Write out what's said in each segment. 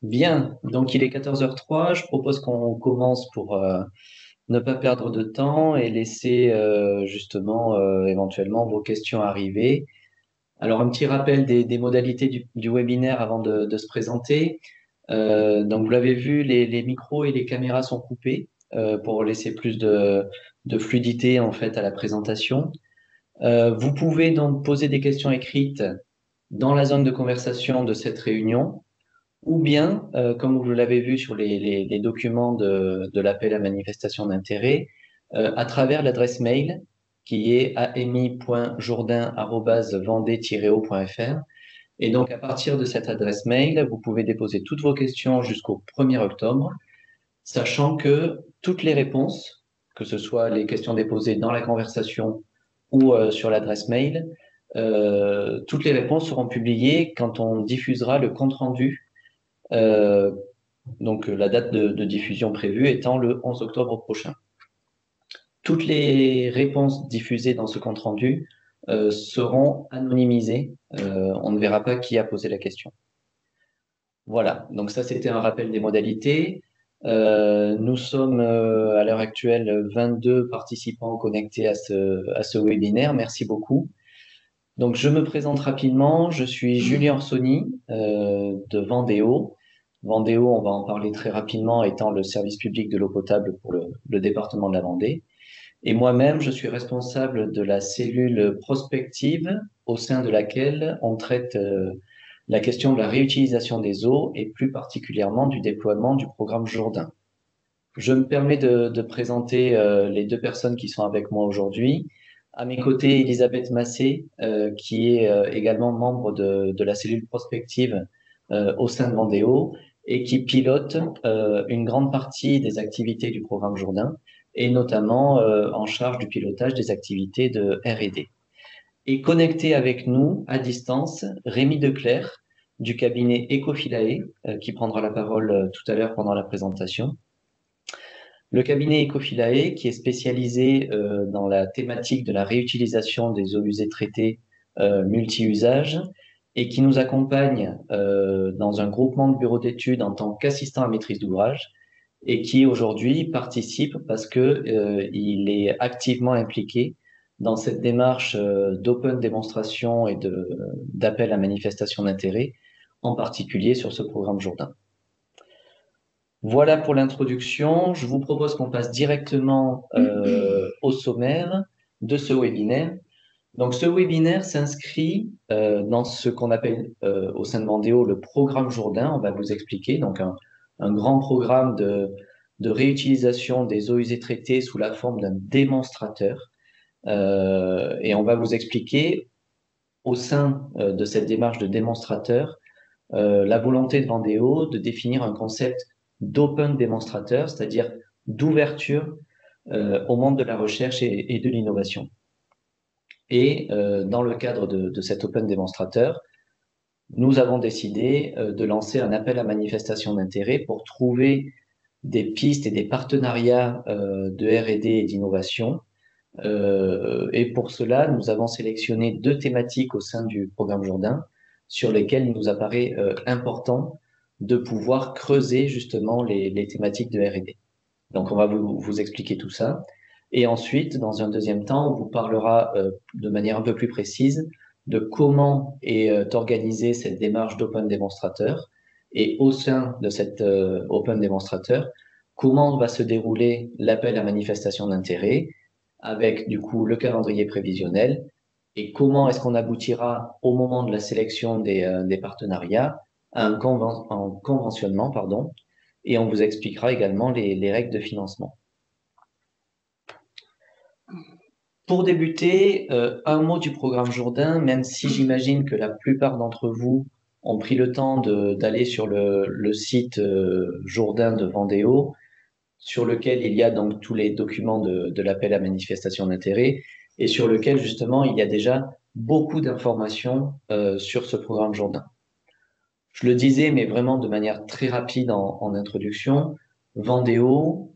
Bien, donc il est 14h03. Je propose qu'on commence pour ne pas perdre de temps et laisser justement éventuellement vos questions arriver. Alors un petit rappel des modalités du webinaire avant de se présenter. Donc vous l'avez vu, les micros et les caméras sont coupés pour laisser plus de fluidité en fait à la présentation. Vous pouvez donc poser des questions écrites dans la zone de conversation de cette réunion. Ou bien, comme vous l'avez vu sur les documents de l'appel à manifestation d'intérêt, à travers l'adresse mail qui est ami.jourdain@vendée-o.fr. Et donc, à partir de cette adresse mail, vous pouvez déposer toutes vos questions jusqu'au 1er octobre, sachant que toutes les réponses, que ce soit les questions déposées dans la conversation ou sur l'adresse mail, toutes les réponses seront publiées quand on diffusera le compte-rendu euh, donc la date de diffusion prévue étant le 11 octobre prochain. Toutes les réponses diffusées dans ce compte-rendu seront anonymisées. On ne verra pas qui a posé la question. Voilà, donc ça c'était un rappel des modalités. Nous sommes à l'heure actuelle 22 participants connectés à ce webinaire. Merci beaucoup. Donc je me présente rapidement. Je suis Julien Orsoni de Vendéo. Vendéo, on va en parler très rapidement, étant le service public de l'eau potable pour le département de la Vendée. Et moi-même, je suis responsable de la cellule prospective au sein de laquelle on traite la question de la réutilisation des eaux et plus particulièrement du déploiement du programme Jourdain. Je me permets de présenter les deux personnes qui sont avec moi aujourd'hui. À mes côtés, Elisabeth Massé, qui est également membre de la cellule prospective au sein de Vendéo et qui pilote une grande partie des activités du programme Jourdain et notamment en charge du pilotage des activités de R&D. Et connecté avec nous à distance, Rémi Declercq du cabinet Ecofilae, qui prendra la parole tout à l'heure pendant la présentation. Le cabinet Ecofilae, qui est spécialisé dans la thématique de la réutilisation des eaux usées traitées multi-usages et qui nous accompagne dans un groupement de bureaux d'études en tant qu'assistant à maîtrise d'ouvrage et qui aujourd'hui participe parce que il est activement impliqué dans cette démarche d'open démonstration et d'appel à manifestation d'intérêt, en particulier sur ce programme Jourdain. Voilà pour l'introduction. Je vous propose qu'on passe directement au sommaire de ce webinaire. Donc, ce webinaire s'inscrit dans ce qu'on appelle au sein de Vendéo le programme Jourdain. On va vous expliquer. Donc, un grand programme de réutilisation des eaux usées traitées sous la forme d'un démonstrateur. Et on va vous expliquer au sein de cette démarche de démonstrateur la volonté de Vendéo de définir un concept d'open démonstrateur, c'est-à-dire d'ouverture au monde de la recherche et de l'innovation. Et dans le cadre de cet open démonstrateur, nous avons décidé de lancer un appel à manifestation d'intérêt pour trouver des pistes et des partenariats de R&D et d'innovation. Et pour cela, nous avons sélectionné deux thématiques au sein du programme Jourdain sur lesquelles il nous apparaît important de pouvoir creuser justement les thématiques de R&D. Donc, on va vous expliquer tout ça. Et ensuite, dans un deuxième temps, on vous parlera de manière un peu plus précise de comment est organisée cette démarche d'open démonstrateur et au sein de cet open démonstrateur, comment va se dérouler l'appel à manifestation d'intérêt avec du coup le calendrier prévisionnel et comment est-ce qu'on aboutira au moment de la sélection des partenariats à un conventionnement, pardon, et on vous expliquera également les règles de financement. Pour débuter, un mot du programme Jourdain, même si j'imagine que la plupart d'entre vous ont pris le temps d'aller sur le site Jourdain de Vendéo, sur lequel il y a donc tous les documents de l'appel à manifestation d'intérêt et sur lequel justement il y a déjà beaucoup d'informations sur ce programme Jourdain. Je le disais, mais vraiment de manière très rapide en introduction, Vendéo,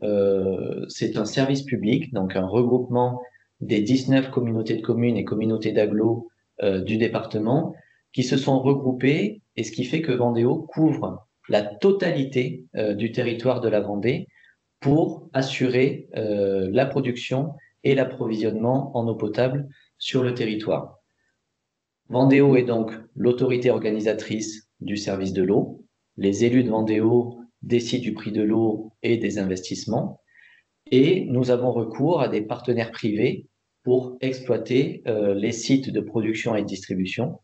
c'est un service public, donc un regroupement des 19 communautés de communes et communautés d'agglos du département qui se sont regroupées et ce qui fait que Vendéo couvre la totalité du territoire de la Vendée pour assurer la production et l'approvisionnement en eau potable sur le territoire. Vendéo est donc l'autorité organisatrice du service de l'eau. Les élus de Vendéo décident du prix de l'eau et des investissements. Et nous avons recours à des partenaires privés pour exploiter les sites de production et de distribution.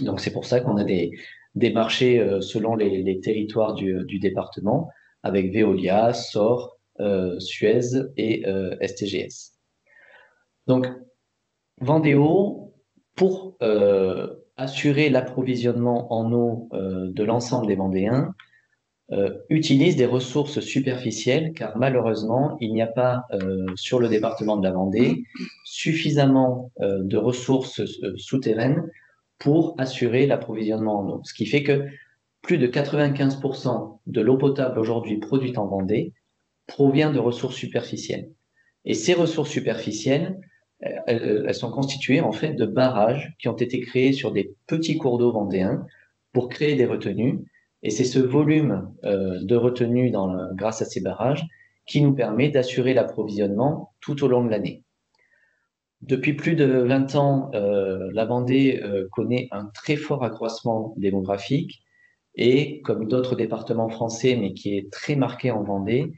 Donc c'est pour ça qu'on a des marchés selon les territoires du département, avec Veolia, SOR, Suez et STGS. Donc Vendéo, pour assurer l'approvisionnement en eau de l'ensemble des Vendéens, utilise des ressources superficielles, car malheureusement, il n'y a pas sur le département de la Vendée suffisamment de ressources souterraines pour assurer l'approvisionnement en eau. Ce qui fait que plus de 95% de l'eau potable aujourd'hui produite en Vendée provient de ressources superficielles. Et ces ressources superficielles, elles sont constituées en fait de barrages qui ont été créés sur des petits cours d'eau vendéens pour créer des retenues. Et c'est ce volume de retenues grâce à ces barrages qui nous permet d'assurer l'approvisionnement tout au long de l'année. Depuis plus de 20 ans, la Vendée connaît un très fort accroissement démographique et, comme d'autres départements français, mais qui est très marqué en Vendée,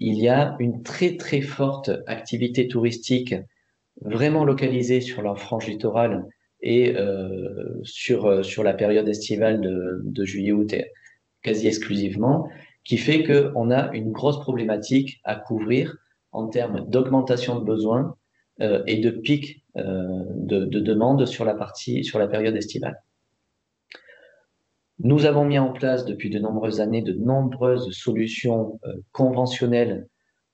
il y a une très très forte activité touristique vraiment localisée sur leur frange littorale et sur la période estivale de juillet-août quasi exclusivement, qui fait qu'on a une grosse problématique à couvrir en termes d'augmentation de besoins et de pic de demande sur la période estivale. Nous avons mis en place depuis de nombreuses années de nombreuses solutions conventionnelles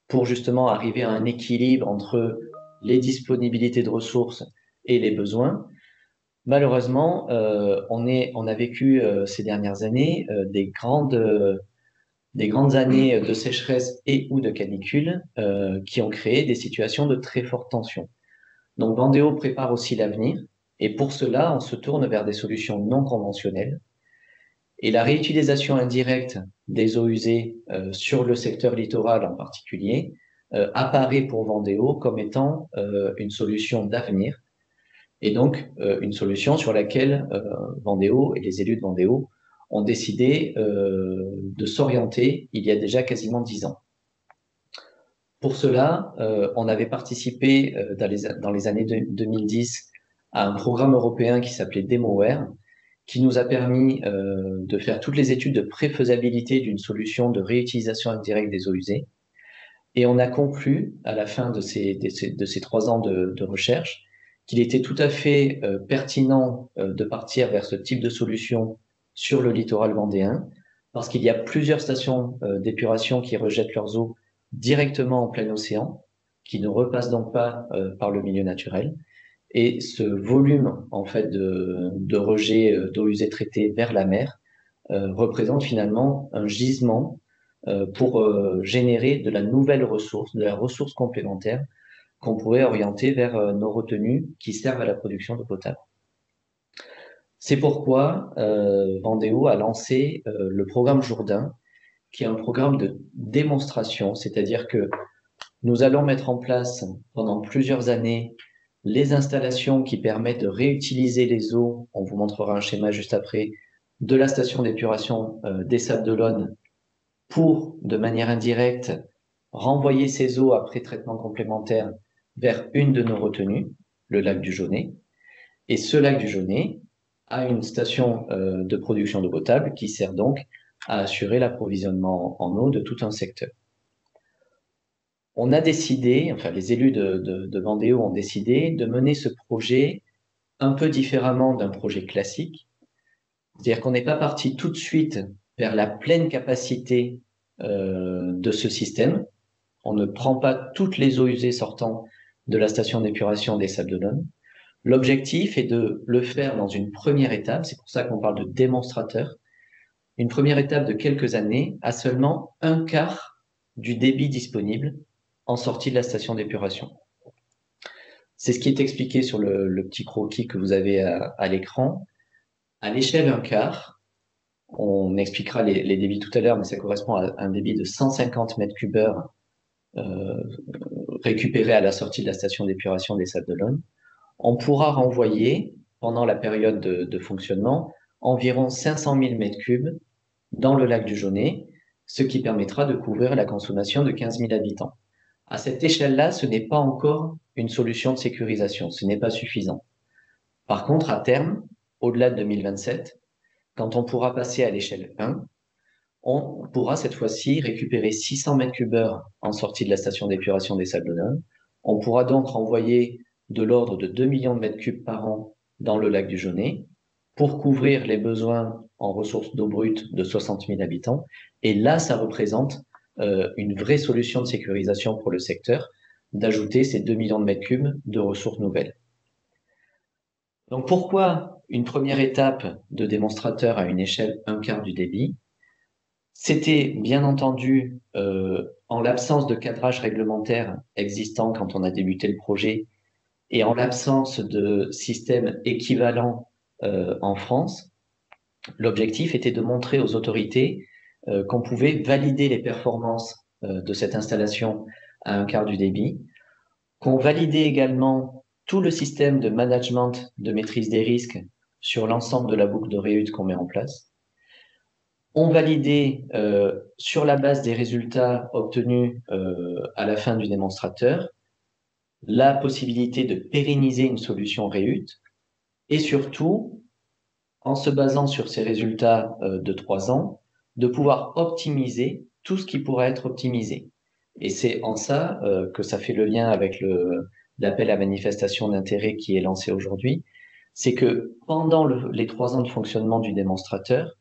pour justement arriver à un équilibre entre les disponibilités de ressources et les besoins. Malheureusement, on a vécu ces dernières années des grandes années de sécheresse et ou de canicule qui ont créé des situations de très forte tension. Donc Vendéo prépare aussi l'avenir et pour cela, on se tourne vers des solutions non conventionnelles. Et la réutilisation indirecte des eaux usées sur le secteur littoral en particulier apparaît pour Vendéo comme étant une solution d'avenir et donc une solution sur laquelle Vendéo et les élus de Vendéo ont décidé de s'orienter il y a déjà quasiment 10 ans. Pour cela, on avait participé dans les années 2010 à un programme européen qui s'appelait DemoWare, qui nous a permis de faire toutes les études de préfaisabilité d'une solution de réutilisation indirecte des eaux usées. Et on a conclu, à la fin de ces 3 ans de recherche, qu'il était tout à fait pertinent de partir vers ce type de solution sur le littoral vendéen, parce qu'il y a plusieurs stations d'épuration qui rejettent leurs eaux directement en plein océan, qui ne repassent donc pas par le milieu naturel. Et ce volume en fait de rejet d'eau usée traitée vers la mer représente finalement un gisement pour générer de la nouvelle ressource, de la ressource complémentaire qu'on pourrait orienter vers nos retenues qui servent à la production d'eau potable. C'est pourquoi Vendéo a lancé le programme Jourdain, qui est un programme de démonstration, c'est-à-dire que nous allons mettre en place pendant plusieurs années les installations qui permettent de réutiliser les eaux, on vous montrera un schéma juste après, de la station d'épuration des Sables d'Olonne pour, de manière indirecte, renvoyer ces eaux après traitement complémentaire vers une de nos retenues, le lac du Jaunet. Et ce lac du Jaunet a une station de production d'eau potable qui sert donc à assurer l'approvisionnement en eau de tout un secteur. On a décidé, enfin les élus de Vendéo ont décidé de mener ce projet un peu différemment d'un projet classique. C'est-à-dire qu'on n'est pas parti tout de suite vers la pleine capacité de ce système. On ne prend pas toutes les eaux usées sortant de la station d'épuration des Sables d'Olonne. L'objectif est de le faire dans une première étape, c'est pour ça qu'on parle de démonstrateur, une première étape de quelques années à seulement 1/4 du débit disponible en sortie de la station d'épuration. C'est ce qui est expliqué sur le petit croquis que vous avez à l'écran. À l'échelle 1/4, On expliquera les débits tout à l'heure, mais ça correspond à un débit de 150 mètres cubes heure récupéré à la sortie de la station d'épuration des Sables d'Olonne. On pourra renvoyer, pendant la période de fonctionnement, environ 500 000 mètres cubes dans le lac du Jaunet, ce qui permettra de couvrir la consommation de 15 000 habitants. À cette échelle-là, ce n'est pas encore une solution de sécurisation, ce n'est pas suffisant. Par contre, à terme, au-delà de 2027, quand on pourra passer à l'échelle 1, on pourra cette fois-ci récupérer 600 mètres cubes heure en sortie de la station d'épuration des Sables d'Olonne. On pourra donc renvoyer de l'ordre de 2 millions de mètres cubes par an dans le lac du Jaunet pour couvrir les besoins en ressources d'eau brute de 60 000 habitants. Et là, ça représente une vraie solution de sécurisation pour le secteur d'ajouter ces 2 millions de mètres cubes de ressources nouvelles. Donc pourquoi une première étape de démonstrateur à une échelle 1/4 du débit? C'était bien entendu, en l'absence de cadrage réglementaire existant quand on a débuté le projet et en l'absence de système équivalent en France, l'objectif était de montrer aux autorités qu'on pouvait valider les performances de cette installation à 1/4 du débit, qu'on validait également tout le système de management de maîtrise des risques sur l'ensemble de la boucle de réhute qu'on met en place. On validait sur la base des résultats obtenus à la fin du démonstrateur la possibilité de pérenniser une solution réhute et surtout, en se basant sur ces résultats de 3 ans, de pouvoir optimiser tout ce qui pourrait être optimisé. Et c'est en ça que ça fait le lien avec l'appel à manifestation d'intérêt qui est lancé aujourd'hui. C'est que pendant les 3 ans de fonctionnement du démonstrateur,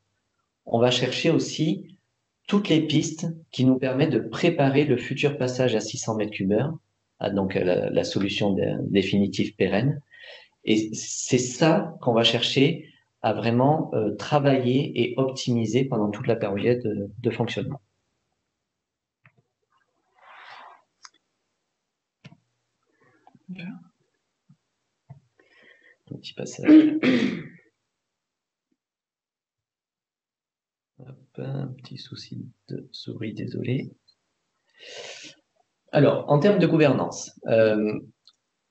on va chercher aussi toutes les pistes qui nous permettent de préparer le futur passage à 600 mètres cubes heure, donc la solution définitive pérenne. Et c'est ça qu'on va chercher à vraiment travailler et optimiser pendant toute la période de fonctionnement. Un petit passage. Hop, un petit souci de souris, désolé. Alors, en termes de gouvernance,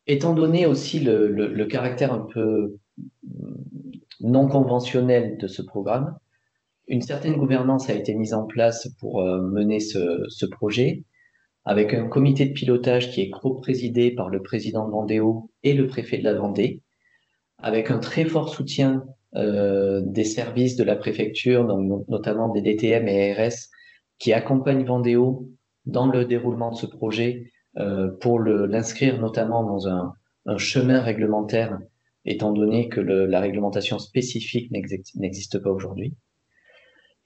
étant donné aussi le caractère un peu non conventionnel de ce programme, une certaine gouvernance a été mise en place pour mener ce projet, avec un comité de pilotage qui est co-présidé par le président de Vendéo et le préfet de la Vendée, avec un très fort soutien des services de la préfecture, donc notamment des DTM et ARS, qui accompagnent Vendéo dans le déroulement de ce projet pour l'inscrire notamment dans un chemin réglementaire, étant donné que la réglementation spécifique n'existe pas aujourd'hui.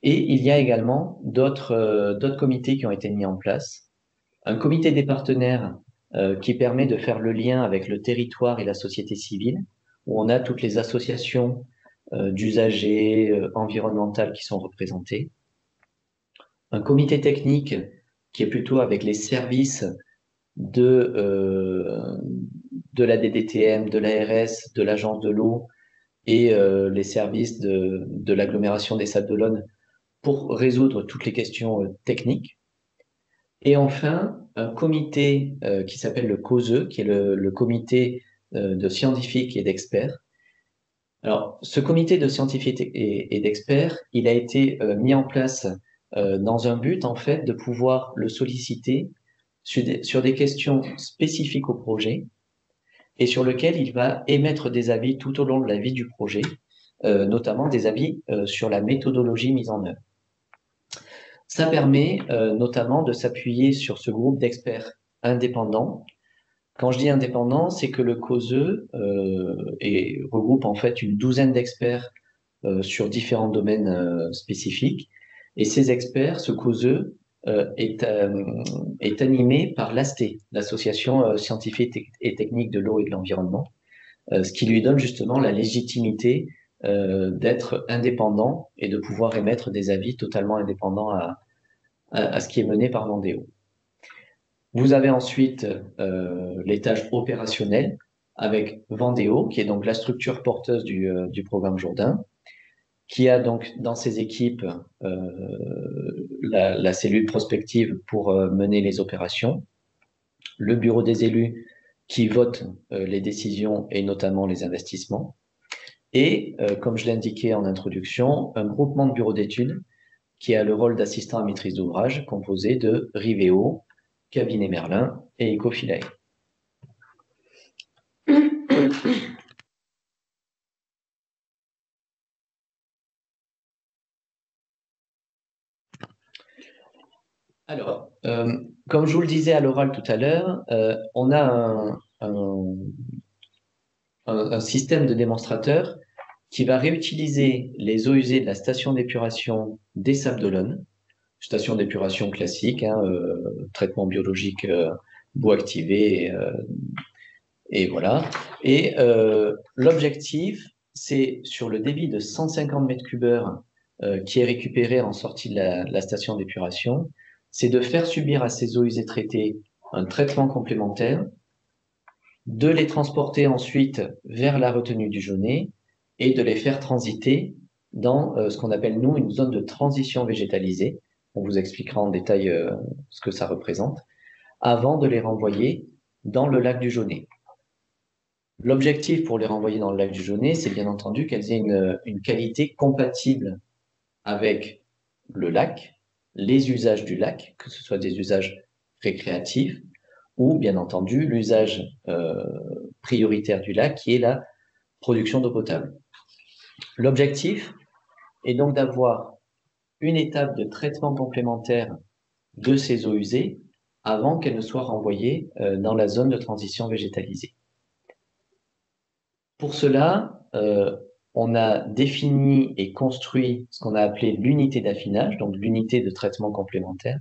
Et il y a également d'autres comités qui ont été mis en place. Un comité des partenaires qui permet de faire le lien avec le territoire et la société civile, où on a toutes les associations d'usagers environnementales qui sont représentées. Un comité technique qui est plutôt avec les services de la DDTM, de l'ARS, de l'Agence de l'eau et les services de l'agglomération des Sables d'Olonne pour résoudre toutes les questions techniques. Et enfin, un comité qui s'appelle le COSE, qui est le comité de scientifiques et d'experts. Alors, ce comité de scientifiques et d'experts, il a été mis en place dans un but, en fait, de pouvoir le solliciter sur des questions spécifiques au projet et sur lesquelles il va émettre des avis tout au long de la vie du projet, notamment des avis sur la méthodologie mise en œuvre. Ça permet notamment de s'appuyer sur ce groupe d'experts indépendants. Quand je dis indépendant, c'est que le COSE regroupe en fait une douzaine d'experts sur différents domaines spécifiques. Et ces experts, ce COSE, est animé par l'ASTE, l'Association scientifique et technique de l'eau et de l'environnement, ce qui lui donne justement la légitimité d'être indépendant et de pouvoir émettre des avis totalement indépendants à ce qui est mené par Vendéo. Vous avez ensuite l'étage opérationnel avec Vendéo, qui est donc la structure porteuse du programme Jourdain, qui a donc dans ses équipes la cellule prospective pour mener les opérations, le bureau des élus qui vote les décisions et notamment les investissements, et, comme je l'ai indiqué en introduction, un groupement de bureaux d'études qui a le rôle d'assistant à maîtrise d'ouvrage composé de Rivéo, Cabinet Merlin et Ecofilae. Alors, comme je vous le disais à l'oral tout à l'heure, on a un système de démonstrateur qui va réutiliser les eaux usées de la station d'épuration des Sables d'Olonne, station d'épuration classique, hein, traitement biologique bois activé, et voilà. Et l'objectif, c'est sur le débit de 150 mètres cubes heure qui est récupéré en sortie de la station d'épuration, c'est de faire subir à ces eaux usées traitées un traitement complémentaire, de les transporter ensuite vers la retenue du Jaunet et de les faire transiter dans ce qu'on appelle, nous, une zone de transition végétalisée. On vous expliquera en détail ce que ça représente, avant de les renvoyer dans le lac du Jaunet. L'objectif pour les renvoyer dans le lac du Jaunet, c'est bien entendu qu'elles aient une qualité compatible avec le lac, les usages du lac, que ce soit des usages récréatifs ou bien entendu l'usage prioritaire du lac qui est la production d'eau potable. L'objectif est donc d'avoir une étape de traitement complémentaire de ces eaux usées avant qu'elles ne soient renvoyées dans la zone de transition végétalisée. Pour cela, on a défini et construit ce qu'on a appelé l'unité d'affinage, donc l'unité de traitement complémentaire,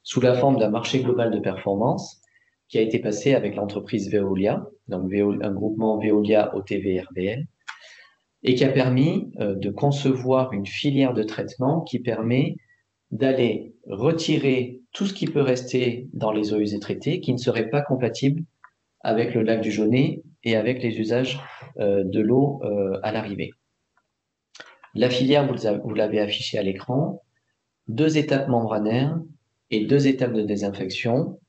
sous la forme d'un marché global de performance qui a été passé avec l'entreprise Veolia, donc un groupement Veolia OTV RVL, et qui a permis de concevoir une filière de traitement qui permet d'aller retirer tout ce qui peut rester dans les eaux usées traitées qui ne serait pas compatible avec le lac du Jaunet et avec les usages de l'eau à l'arrivée. La filière, vous l'avez affichée à l'écran, 2 étapes membranaires et 2 étapes de désinfection.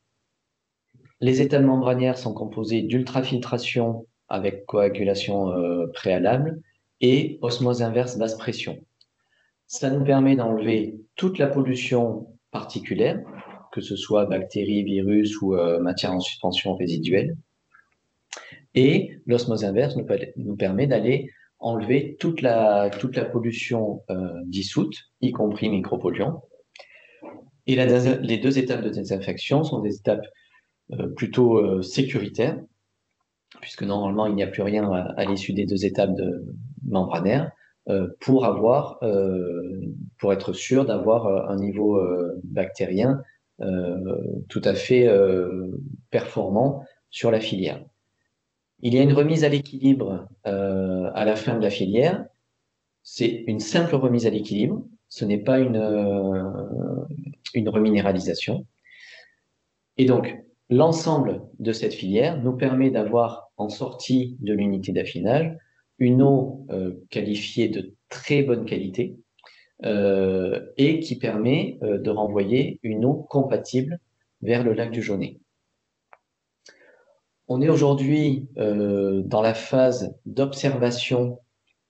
Les étapes membranaires sont composées d'ultrafiltration avec coagulation préalable et osmose inverse basse pression. Ça nous permet d'enlever toute la pollution particulière, que ce soit bactéries, virus ou matière en suspension résiduelle. Et l'osmose inverse nous permet d'aller enlever toute la pollution dissoute, y compris micropolluants. Et les 2 étapes de désinfection sont des étapes plutôt sécuritaires, puisque normalement il n'y a plus rien à l'issue des 2 étapes membranaires, pour être sûr d'avoir un niveau bactérien tout à fait performant sur la filière. Il y a une remise à l'équilibre à la fin de la filière. C'est une simple remise à l'équilibre, ce n'est pas une reminéralisation. Et donc, l'ensemble de cette filière nous permet d'avoir en sortie de l'unité d'affinage une eau qualifiée de très bonne qualité et qui permet de renvoyer une eau compatible vers le lac du Jaunet. On est aujourd'hui dans la phase d'observation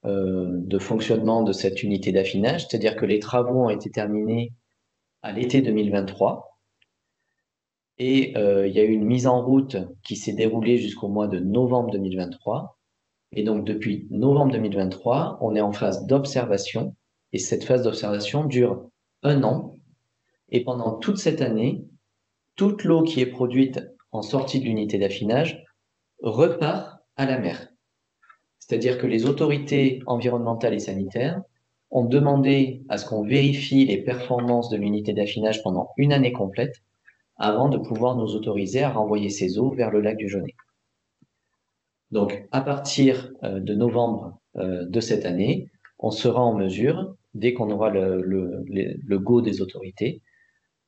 de fonctionnement de cette unité d'affinage, c'est-à-dire que les travaux ont été terminés à l'été 2023 et il y a eu une mise en route qui s'est déroulée jusqu'au mois de novembre 2023. Et donc depuis novembre 2023, on est en phase d'observation et cette phase d'observation dure 1 an. Et pendant toute cette année, toute l'eau qui est produite en sortie de l'unité d'affinage repart à la mer. C'est-à-dire que les autorités environnementales et sanitaires ont demandé à ce qu'on vérifie les performances de l'unité d'affinage pendant 1 année complète avant de pouvoir nous autoriser à renvoyer ces eaux vers le lac du Jaunet. Donc, à partir de novembre de cette année, on sera en mesure, dès qu'on aura le go des autorités,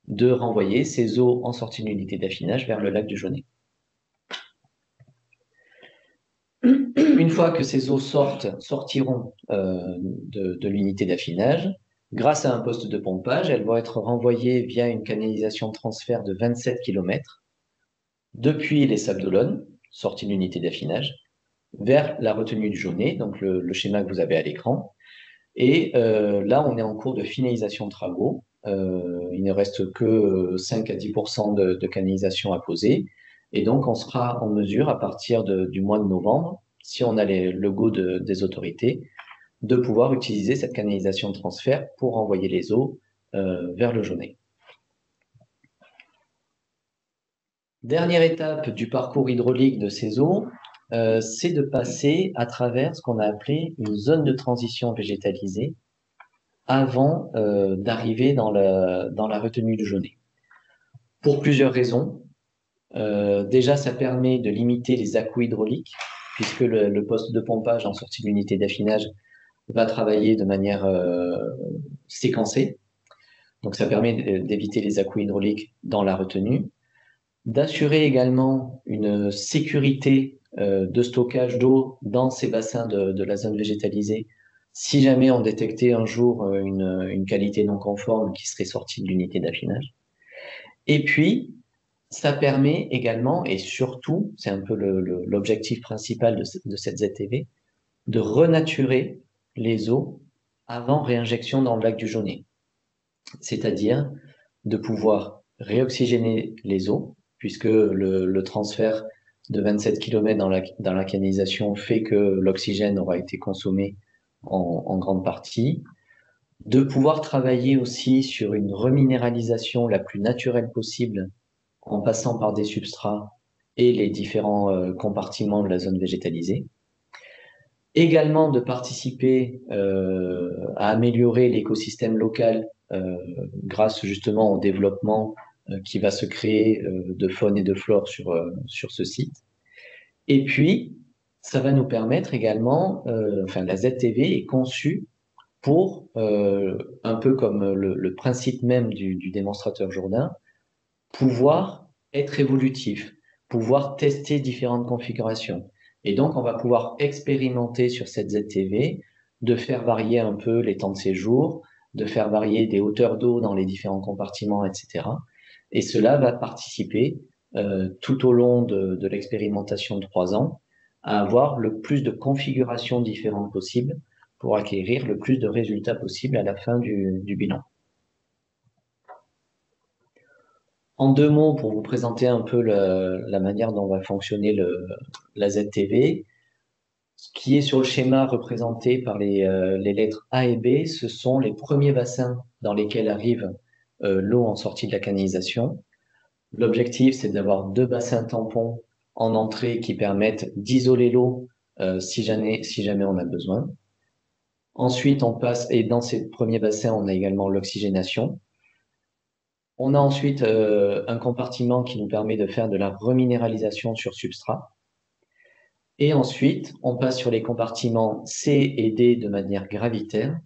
de renvoyer ces eaux en sortie d'unité d'affinage vers le lac du Jaunet. Une fois que ces eaux sortiront de l'unité d'affinage, grâce à un poste de pompage, elles vont être renvoyées via une canalisation de transfert de 27 km depuis les Sables d'Olonne, sortie de l'unité d'affinage, vers la retenue du Jaunet, donc le schéma que vous avez à l'écran. Et là, on est en cours de finalisation de travaux. Il ne reste que 5 à 10% de canalisation à poser. Et donc, on sera en mesure, à partir du mois de novembre, si on a le go des autorités, de pouvoir utiliser cette canalisation de transfert pour envoyer les eaux vers le Jaunet. Dernière étape du parcours hydraulique de ces eaux, c'est de passer à travers ce qu'on a appelé une zone de transition végétalisée avant d'arriver dans la retenue du Jaunet. Pour plusieurs raisons. Déjà, ça permet de limiter les à-coups hydrauliques, puisque le poste de pompage en sortie de l'unité d'affinage va travailler de manière séquencée. Donc, ça permet d'éviter les à-coups hydrauliques dans la retenue, d'assurer également une sécurité de stockage d'eau dans ces bassins de la zone végétalisée, si jamais on détectait un jour une qualité non conforme qui serait sortie de l'unité d'affinage. Et puis, ça permet également, et surtout, c'est un peu l'objectif principal de cette ZTV, de renaturer les eaux avant réinjection dans le lac du Jaunet. C'est-à-dire de pouvoir réoxygéner les eaux, puisque le transfert de 27 km dans la canalisation fait que l'oxygène aura été consommé en grande partie, de pouvoir travailler aussi sur une reminéralisation la plus naturelle possible en passant par des substrats et les différents compartiments de la zone végétalisée. Également de participer à améliorer l'écosystème local grâce justement au développement qui va se créer de faune et de flore sur ce site. Et puis, ça va nous permettre également, la ZTV est conçue pour, un peu comme le principe même du démonstrateur Jourdain, pouvoir être évolutif, pouvoir tester différentes configurations. Et donc, on va pouvoir expérimenter sur cette ZTV, de faire varier un peu les temps de séjour, de faire varier des hauteurs d'eau dans les différents compartiments, etc. Et cela va participer tout au long de l'expérimentation de 3 ans à avoir le plus de configurations différentes possibles pour acquérir le plus de résultats possibles à la fin du bilan. En 2 mots, pour vous présenter un peu la manière dont va fonctionner la ZTV, ce qui est sur le schéma représenté par les lettres A et B, ce sont les premiers bassins dans lesquels arrive l'eau en sortie de la canalisation. L'objectif, c'est d'avoir 2 bassins tampons en entrée qui permettent d'isoler l'eau si jamais on a besoin. Ensuite, on passe, et dans ces premiers bassins, on a également l'oxygénation. On a ensuite un compartiment qui nous permet de faire de la reminéralisation sur substrat. Et ensuite, on passe sur les compartiments C et D de manière gravitaire.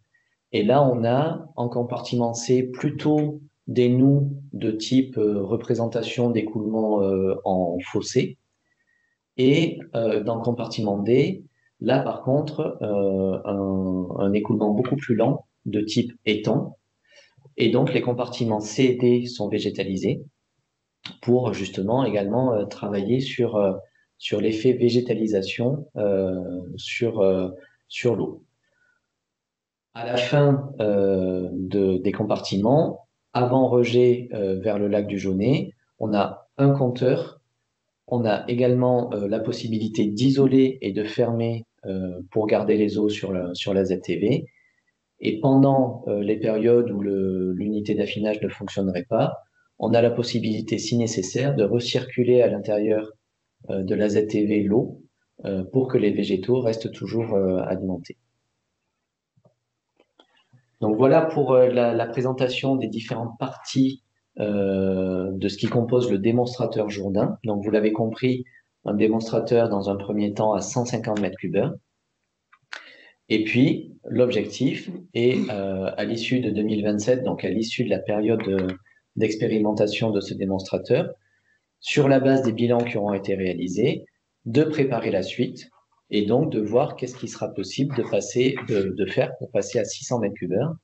Et là, on a en compartiment C plutôt des nœuds de type représentation d'écoulement en fossé. Et dans le compartiment D, là par contre, un écoulement beaucoup plus lent de type étang. Et donc les compartiments C et D sont végétalisés pour justement également travailler sur l'effet végétalisation sur l'eau. À la fin des compartiments, avant rejet vers le lac du Jaunet, on a un compteur. On a également la possibilité d'isoler et de fermer pour garder les eaux sur la ZTV. Et pendant les périodes où l'unité d'affinage ne fonctionnerait pas, on a la possibilité, si nécessaire, de recirculer à l'intérieur de la ZTV l'eau pour que les végétaux restent toujours alimentés. Donc voilà pour la présentation des différentes parties de ce qui compose le démonstrateur Jourdain. Donc vous l'avez compris, un démonstrateur dans un premier temps à 150 mètres cubes heure. Et puis l'objectif est à l'issue de 2027, donc à l'issue de la période d'expérimentation de ce démonstrateur, sur la base des bilans qui auront été réalisés, de préparer la suite et donc de voir qu'est-ce qui sera possible de faire pour passer à 600 mètres cubes heure,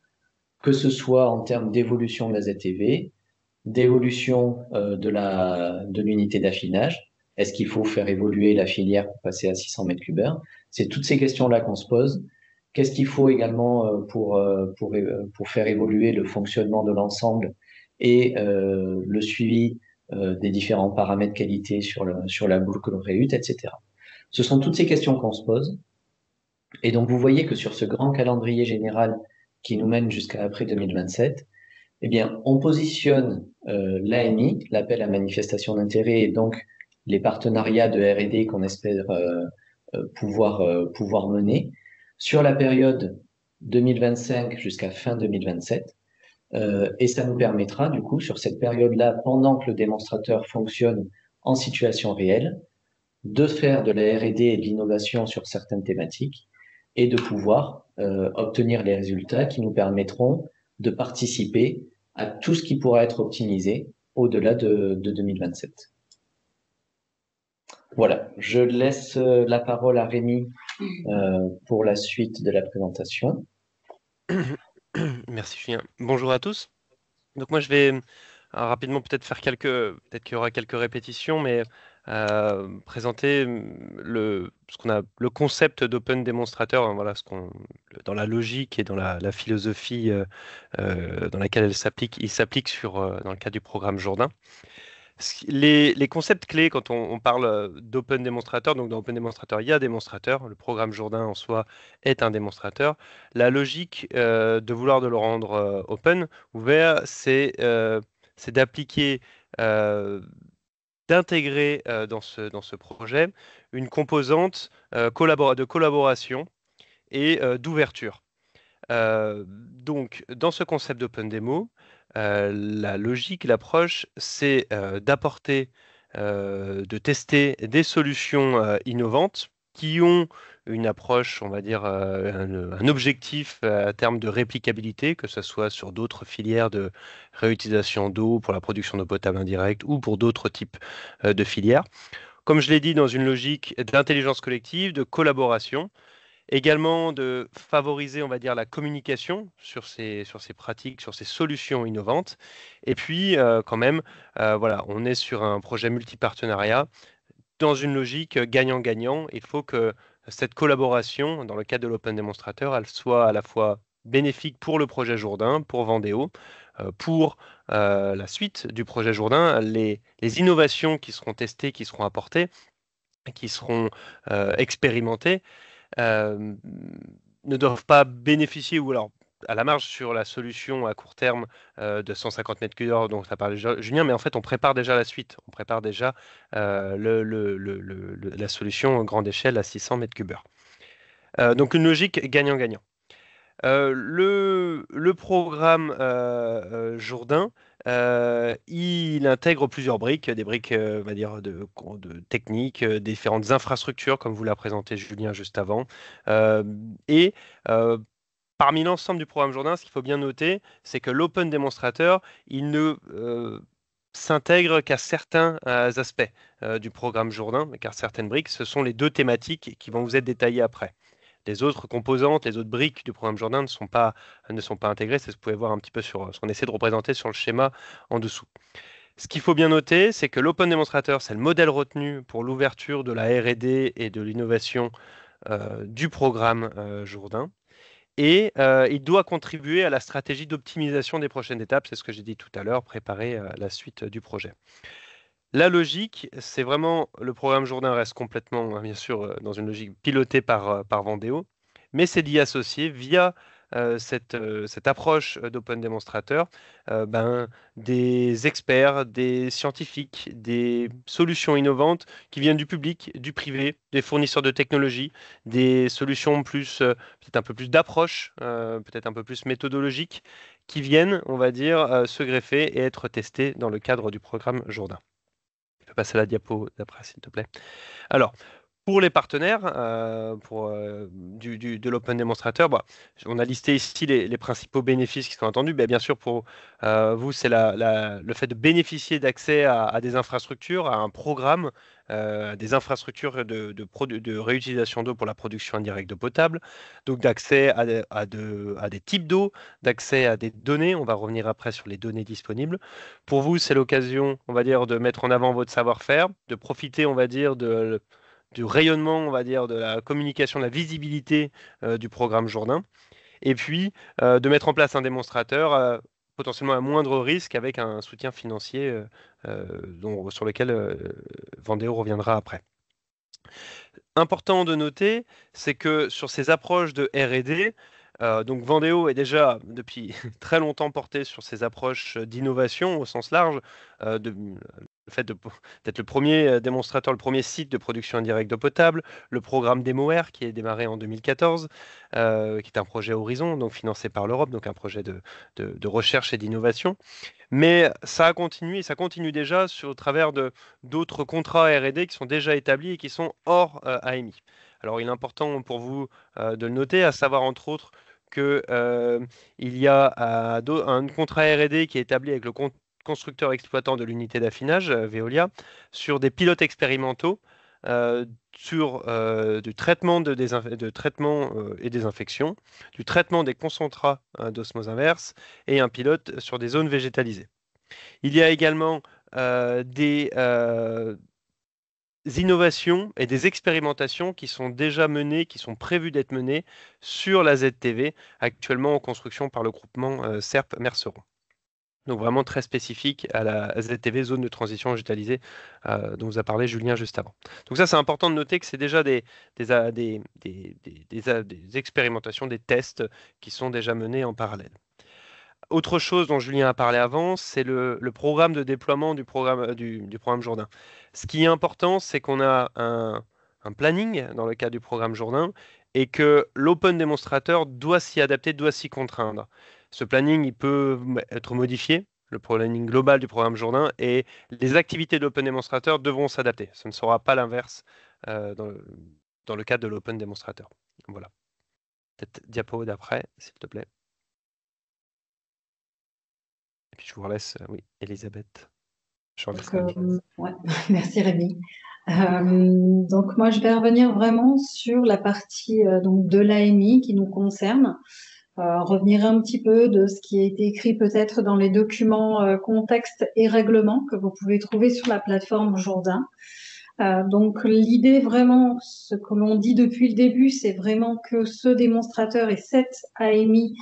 que ce soit en termes d'évolution de la ZTV, d'évolution de l'unité d'affinage. Est-ce qu'il faut faire évoluer la filière pour passer à 600 mètres cubes heure? C'est toutes ces questions-là qu'on se pose. Qu'est-ce qu'il faut également pour faire évoluer le fonctionnement de l'ensemble et le suivi des différents paramètres qualité sur la boucle réhute, etc. Ce sont toutes ces questions qu'on se pose. Et donc, vous voyez que sur ce grand calendrier général qui nous mène jusqu'à après 2027, eh bien, on positionne l'AMI, l'appel à manifestation d'intérêt, et donc les partenariats de R&D qu'on espère pouvoir mener sur la période 2025 jusqu'à fin 2027. Et ça nous permettra, du coup, sur cette période-là, pendant que le démonstrateur fonctionne en situation réelle, de faire de la R&D et de l'innovation sur certaines thématiques et de pouvoir obtenir les résultats qui nous permettront de participer à tout ce qui pourra être optimisé au-delà de 2027. Voilà, je laisse la parole à Rémi pour la suite de la présentation. Merci Julien. Bonjour à tous. Donc moi je vais rapidement peut-être qu'il y aura quelques répétitions, mais présenter le concept d'Open Demonstrator, hein, voilà dans la logique et dans la philosophie dans laquelle il s'applique dans le cadre du programme Jourdain. Les concepts clés quand on parle d'Open Demonstrator, donc dans Open Demonstrator, il y a démonstrateur, le programme Jourdain en soi est un démonstrateur. La logique de vouloir le rendre open, ouvert, c'est d'appliquer, d'intégrer dans ce projet une composante de collaboration et d'ouverture. Donc, dans ce concept d'open demo, la logique, l'approche, c'est d'apporter, de tester des solutions innovantes qui ont une approche, on va dire, un objectif à terme de réplicabilité, que ce soit sur d'autres filières de réutilisation d'eau pour la production d'eau potable indirecte ou pour d'autres types de filières. Comme je l'ai dit, dans une logique d'intelligence collective, de collaboration. Également de favoriser, on va dire, la communication sur ces pratiques, sur ces solutions innovantes. Et puis, quand même, voilà, on est sur un projet multipartenariat dans une logique gagnant-gagnant. Il faut que cette collaboration, dans le cadre de l'Open Demonstrator, elle soit à la fois bénéfique pour le projet Jourdain, pour Vendéo, pour la suite du projet Jourdain, les innovations qui seront testées, qui seront apportées, qui seront expérimentées, euh, ne doivent pas bénéficier, ou alors à la marge sur la solution à court terme de 150 mètres cubes dont ça parlait Julien, mais en fait on prépare déjà la suite, on prépare déjà la solution grande échelle à 600 mètres cubes heure. Donc une logique gagnant-gagnant. Le programme Jourdain, il intègre plusieurs briques, des briques, on va dire, de techniques, différentes infrastructures, comme vous l'a présenté Julien juste avant. Et parmi l'ensemble du programme Jourdain, ce qu'il faut bien noter, c'est que l'Open Demonstrator, il ne s'intègre qu'à certains aspects du programme Jourdain, car certaines briques, ce sont les deux thématiques qui vont vous être détaillées après. Les autres composantes, les autres briques du programme Jourdain ne sont pas intégrées. C'est ce que vous pouvez voir un petit peu sur ce qu'on essaie de représenter sur le schéma en dessous. Ce qu'il faut bien noter, c'est que l'Open Demonstrator, c'est le modèle retenu pour l'ouverture de la R&D et de l'innovation du programme Jourdain. Et il doit contribuer à la stratégie d'optimisation des prochaines étapes. C'est ce que j'ai dit tout à l'heure, préparer la suite du projet. La logique, c'est vraiment, le programme Jourdain reste complètement, bien sûr, dans une logique pilotée par Vendéo, mais c'est d'y associer via cette approche d'Open Demonstrator des experts, des scientifiques, des solutions innovantes qui viennent du public, du privé, des fournisseurs de technologies, des solutions peut-être un peu plus d'approche, peut-être un peu plus méthodologiques, qui viennent, on va dire, se greffer et être testées dans le cadre du programme Jourdain. Tu peux passer la diapo d'après, s'il te plaît. Alors, Pour les partenaires de l'Open Demonstrator, on a listé ici les principaux bénéfices qui sont attendus. Bien sûr, pour vous, c'est le fait de bénéficier d'accès à des infrastructures, à un programme, des infrastructures de réutilisation d'eau pour la production indirecte d'eau potable, donc d'accès à des types d'eau, d'accès à des données. On va revenir après sur les données disponibles. Pour vous, c'est l'occasion, on va dire, de mettre en avant votre savoir-faire, de profiter, on va dire, du rayonnement, on va dire, de la communication, de la visibilité du programme Jourdain, et puis de mettre en place un démonstrateur potentiellement à moindre risque avec un soutien financier sur lequel Vendéo reviendra après. Important de noter, c'est que sur ces approches de R&D, donc Vendéo est déjà depuis très longtemps porté sur ces approches d'innovation au sens large, le fait d'être le premier démonstrateur, le premier site de production indirecte d'eau potable, le programme DemoAir qui est démarré en 2014, qui est un projet Horizon, donc financé par l'Europe, donc un projet de recherche et d'innovation. Mais ça a continué, et ça continue déjà au travers d'autres contrats R&D qui sont déjà établis et qui sont hors AMI. Alors il est important pour vous de le noter, à savoir entre autres que il y a un contrat R&D qui est établi avec le constructeur exploitant de l'unité d'affinage, Veolia, sur des pilotes expérimentaux sur du traitement de traitement et désinfection, du traitement des concentrats d'osmose inverse et un pilote sur des zones végétalisées. Il y a également des innovations et des expérimentations qui sont déjà menées, qui sont prévues d'être menées sur la ZTV, actuellement en construction par le groupement SERP-Merceron. Donc vraiment très spécifique à la ZTV, zone de transition végétalisée, dont vous a parlé Julien juste avant. Donc ça, c'est important de noter que c'est déjà des expérimentations, des tests qui sont déjà menés en parallèle. Autre chose dont Julien a parlé avant, c'est le programme de déploiement du programme Jourdain. Ce qui est important, c'est qu'on a un planning dans le cadre du programme Jourdain et que l'Open Demonstrator doit s'y adapter, doit s'y contraindre. Ce planning, il peut être modifié, le planning global du programme Jourdain, et les activités de l'Open Demonstrator devront s'adapter. Ce ne sera pas l'inverse dans le cadre de l'Open Demonstrator. Voilà. Peut-être diapo d'après, s'il te plaît. Et puis je vous relaisse, oui, Elisabeth. Ouais. Merci Rémi. Donc moi, je vais revenir vraiment sur la partie donc de l'AMI qui nous concerne. Revenir un petit peu de ce qui a été écrit peut-être dans les documents contexte et règlement que vous pouvez trouver sur la plateforme Jourdain. Donc l'idée vraiment, ce que l'on dit depuis le début, c'est vraiment que ce démonstrateur et cette AMI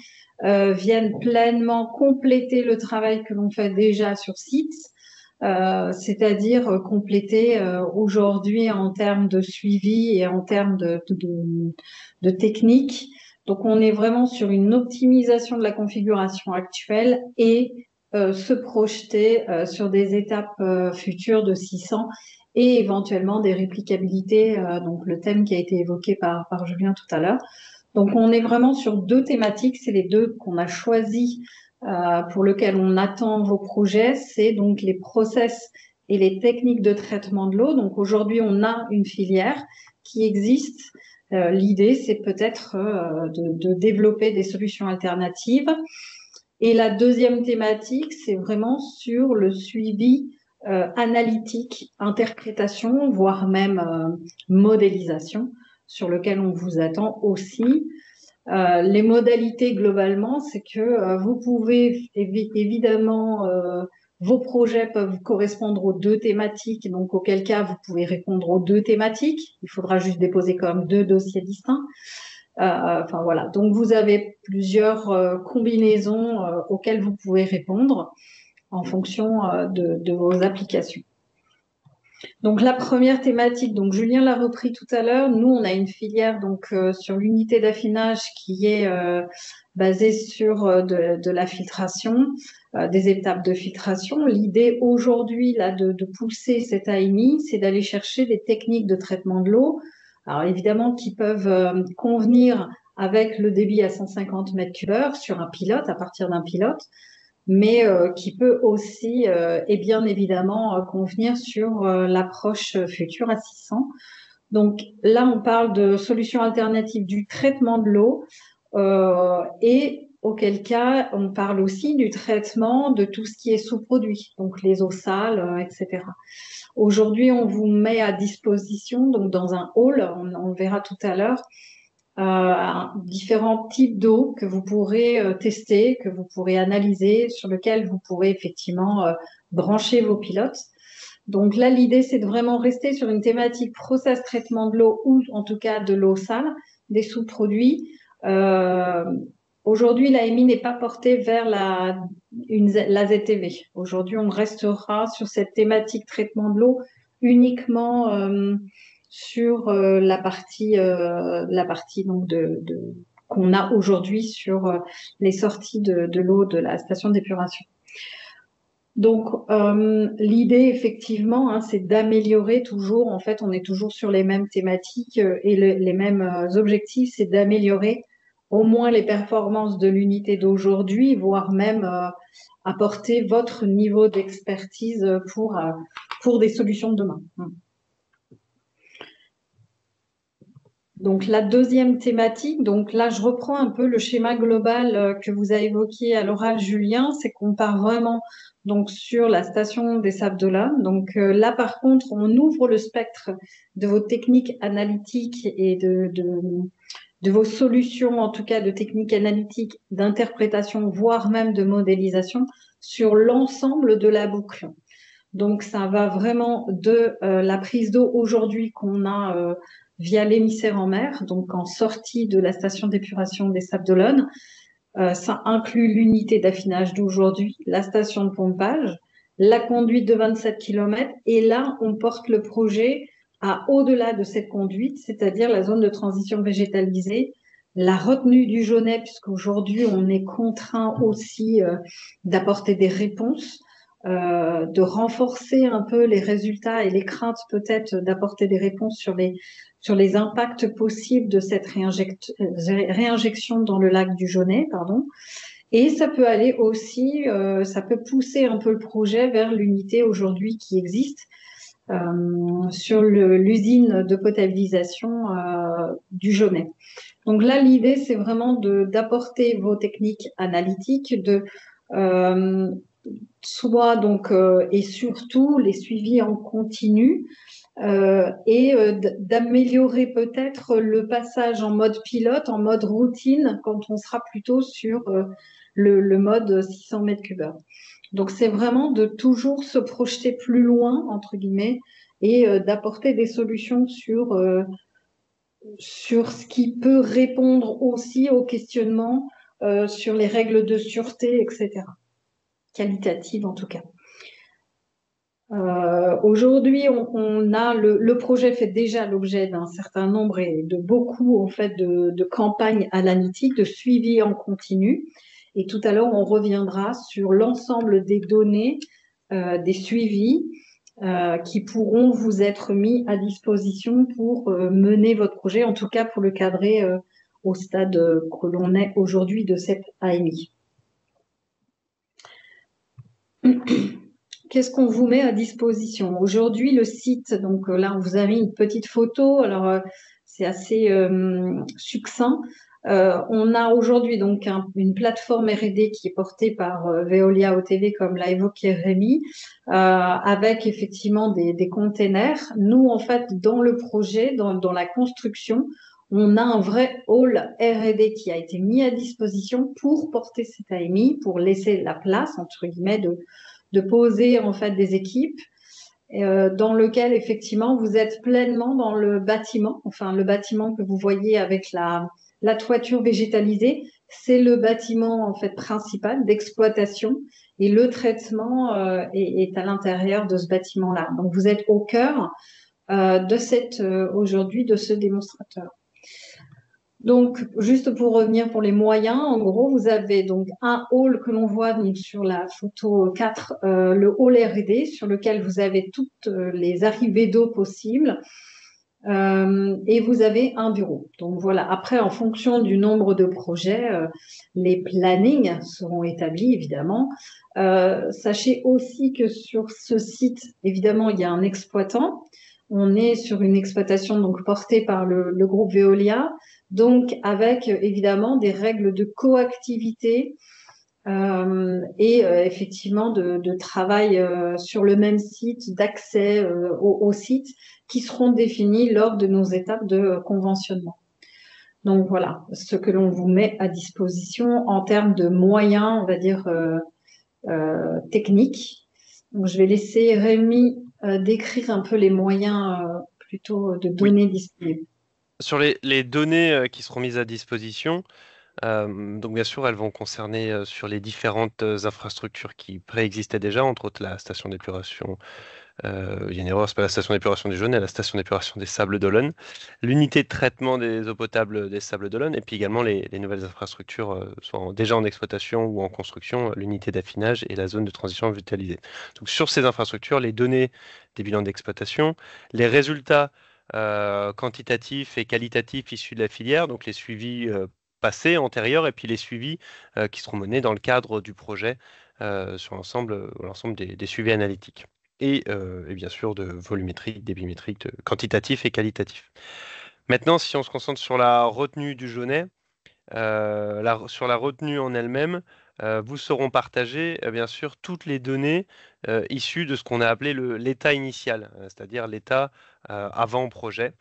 viennent pleinement compléter le travail que l'on fait déjà sur site, c'est-à-dire compléter aujourd'hui en termes de suivi et en termes de technique. Donc on est vraiment sur une optimisation de la configuration actuelle et se projeter sur des étapes futures de 600 et éventuellement des réplicabilités, donc le thème qui a été évoqué par Julien tout à l'heure. Donc on est vraiment sur deux thématiques, c'est les deux qu'on a choisis pour lesquels on attend vos projets, c'est donc les process et les techniques de traitement de l'eau. Donc aujourd'hui on a une filière qui existe. L'idée c'est peut-être de développer des solutions alternatives. Et la deuxième thématique, c'est vraiment sur le suivi analytique, interprétation, voire même modélisation, sur lequel on vous attend aussi. Les modalités globalement, c'est que vous pouvez évidemment, vos projets peuvent correspondre aux deux thématiques, donc auquel cas vous pouvez répondre aux deux thématiques. Il faudra juste déposer comme deux dossiers distincts. Enfin voilà, donc vous avez plusieurs combinaisons auxquelles vous pouvez répondre en fonction de vos applications. Donc la première thématique, donc Julien l'a repris tout à l'heure, nous on a une filière donc sur l'unité d'affinage qui est basée sur de la filtration, des étapes de filtration. L'idée aujourd'hui là de pousser cette AMI, c'est d'aller chercher des techniques de traitement de l'eau, alors évidemment qui peuvent convenir avec le débit à 150 m3 sur un pilote, à partir d'un pilote, mais qui peut aussi et bien évidemment convenir sur l'approche future à 600. Donc là, on parle de solutions alternatives du traitement de l'eau et auquel cas, on parle aussi du traitement de tout ce qui est sous-produit, donc les eaux sales, etc. Aujourd'hui, on vous met à disposition, donc dans un hall, on verra tout à l'heure, différents types d'eau que vous pourrez tester, que vous pourrez analyser, sur lesquels vous pourrez effectivement brancher vos pilotes. Donc là, l'idée, c'est de vraiment rester sur une thématique process traitement de l'eau ou en tout cas de l'eau sale, des sous-produits. Aujourd'hui, l'AMI n'est pas portée vers la ZTV. Aujourd'hui, on restera sur cette thématique traitement de l'eau uniquement sur la partie donc qu'on a aujourd'hui sur les sorties de l'eau de la station d'épuration. Donc, l'idée, effectivement, hein, c'est d'améliorer toujours, en fait, on est toujours sur les mêmes thématiques et les mêmes objectifs, c'est d'améliorer au moins les performances de l'unité d'aujourd'hui, voire même apporter votre niveau d'expertise pour des solutions de demain. Donc, la deuxième thématique, donc là, je reprends un peu le schéma global que vous avez évoqué à l'oral, Julien, c'est qu'on part vraiment donc sur la station des Sables d'Olonne. Donc là, par contre, on ouvre le spectre de vos techniques analytiques et de vos solutions, en tout cas de techniques analytiques, d'interprétation, voire même de modélisation, sur l'ensemble de la boucle. Donc, ça va vraiment de la prise d'eau aujourd'hui qu'on a via l'émissaire en mer, donc en sortie de la station d'épuration des Sables d'Olonne. Ça inclut l'unité d'affinage d'aujourd'hui, la station de pompage, la conduite de 27 km. Et là, on porte le projet à au-delà de cette conduite, c'est-à-dire la zone de transition végétalisée, la retenue du Jonais, puisqu'aujourd'hui, on est contraint aussi d'apporter des réponses, de renforcer un peu les résultats et les craintes peut-être d'apporter des réponses sur les impacts possibles de cette réinjection dans le lac du Jonais, pardon. Et ça peut aller aussi, ça peut pousser un peu le projet vers l'unité aujourd'hui qui existe sur l'usine de potabilisation du Jonais. Donc là, l'idée, c'est vraiment d'apporter vos techniques analytiques, soit donc et surtout les suivis en continu et d'améliorer peut-être le passage en mode pilote, en mode routine, quand on sera plutôt sur le mode 600 mètres cubes heure. Donc, c'est vraiment de toujours se projeter plus loin, entre guillemets, et d'apporter des solutions sur ce qui peut répondre aussi aux questionnements sur les règles de sûreté, etc. Qualitatives, en tout cas. Aujourd'hui, on a le projet fait déjà l'objet d'un certain nombre et de beaucoup en fait de campagnes analytiques, de suivi en continu. Et tout à l'heure, on reviendra sur l'ensemble des données, des suivis qui pourront vous être mis à disposition pour mener votre projet, en tout cas pour le cadrer au stade que l'on est aujourd'hui de cette AMI. Qu'est-ce qu'on vous met à disposition? Aujourd'hui, le site, donc là, on vous a mis une petite photo, alors c'est assez succinct. On a aujourd'hui donc une plateforme R&D qui est portée par Veolia OTV, comme l'a évoqué Rémi, avec effectivement des containers. Nous, en fait, dans le projet, dans la construction, on a un vrai hall R&D qui a été mis à disposition pour porter cette AMI, pour laisser la place, entre guillemets, de poser en fait des équipes dans lequel effectivement vous êtes pleinement dans le bâtiment, enfin le bâtiment que vous voyez avec la toiture végétalisée, c'est le bâtiment en fait principal d'exploitation et le traitement est à l'intérieur de ce bâtiment-là. Donc vous êtes au cœur aujourd'hui de ce démonstrateur. Donc, juste pour revenir pour les moyens, en gros, vous avez donc un hall que l'on voit donc sur la photo 4, le hall R&D, sur lequel vous avez toutes les arrivées d'eau possibles, et vous avez un bureau. Donc voilà, après, en fonction du nombre de projets, les plannings seront établis, évidemment. Sachez aussi que sur ce site, évidemment, il y a un exploitant. on est sur une exploitation donc portée par le groupe Veolia, donc avec évidemment des règles de coactivité et effectivement de travail sur le même site, d'accès au site, qui seront définies lors de nos étapes de conventionnement. Donc voilà, ce que l'on vous met à disposition en termes de moyens, on va dire, techniques. Donc, je vais laisser Rémi décrire un peu les moyens plutôt de Oui. données disponibles. Sur les données qui seront mises à disposition, donc bien sûr, elles vont concerner sur les différentes infrastructures qui préexistaient déjà, entre autres la station d'épuration. Il y a une erreur, c'est pas la station d'épuration du Jaunet, la station d'épuration des Sables d'Olonne, l'unité de traitement des eaux potables des Sables d'Olonne, et puis également les nouvelles infrastructures, soit déjà en exploitation ou en construction, l'unité d'affinage et la zone de transition végétalisée. Donc sur ces infrastructures, les données des bilans d'exploitation, les résultats quantitatifs et qualitatifs issus de la filière, donc les suivis passés, antérieurs, et puis les suivis qui seront menés dans le cadre du projet sur l'ensemble des suivis analytiques. Et bien sûr de volumétrique, débimétrique, quantitatif et qualitatif. Maintenant, si on se concentre sur la retenue du Jaunet, sur la retenue en elle-même, vous seront partagées bien sûr toutes les données issues de ce qu'on a appelé l'état initial, c'est-à-dire l'état avant projet.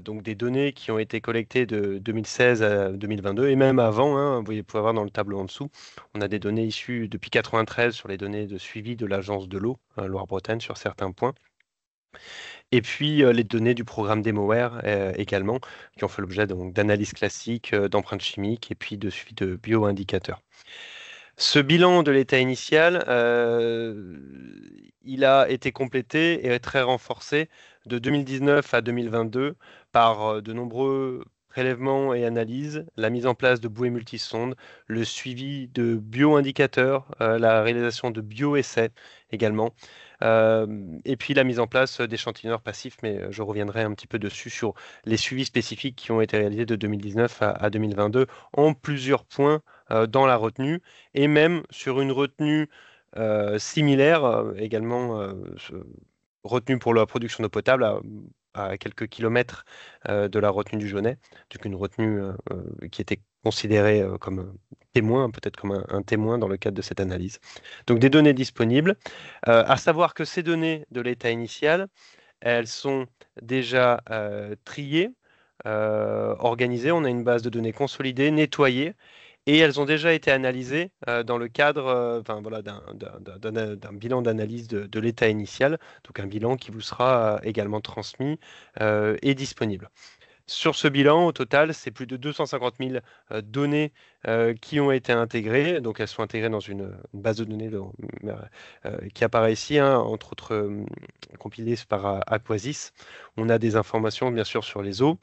Donc des données qui ont été collectées de 2016 à 2022 et même avant, hein, vous pouvez voir dans le tableau en dessous, on a des données issues depuis 93 sur les données de suivi de l'agence de l'eau Loire-Bretagne sur certains points. Et puis les données du programme DemoWare également, qui ont fait l'objet d'analyses classiques, d'empreintes chimiques et puis de suivi de bioindicateurs. Ce bilan de l'état initial, il a été complété et très renforcé de 2019 à 2022 par de nombreux prélèvements et analyses, la mise en place de bouées multisondes, le suivi de bioindicateurs, la réalisation de bioessais également, et puis la mise en place d'échantillonneurs passifs, mais je reviendrai un petit peu dessus sur les suivis spécifiques qui ont été réalisés de 2019 à 2022 en plusieurs points dans la retenue et même sur une retenue similaire, également retenue pour la production d'eau potable à quelques kilomètres de la retenue du Jaunet, donc une retenue qui était considérée comme témoin, peut-être comme un témoin dans le cadre de cette analyse. Donc des données disponibles, à savoir que ces données de l'état initial, elles sont déjà triées, organisées, on a une base de données consolidée, nettoyée, et elles ont déjà été analysées dans le cadre voilà, d'un bilan d'analyse de l'état initial, donc un bilan qui vous sera également transmis et disponible. Sur ce bilan, au total, c'est plus de 250 000 données qui ont été intégrées. Donc, elles sont intégrées dans une base de données qui apparaît ici, hein, entre autres compilées par Aquasis. On a des informations, bien sûr, sur les eaux,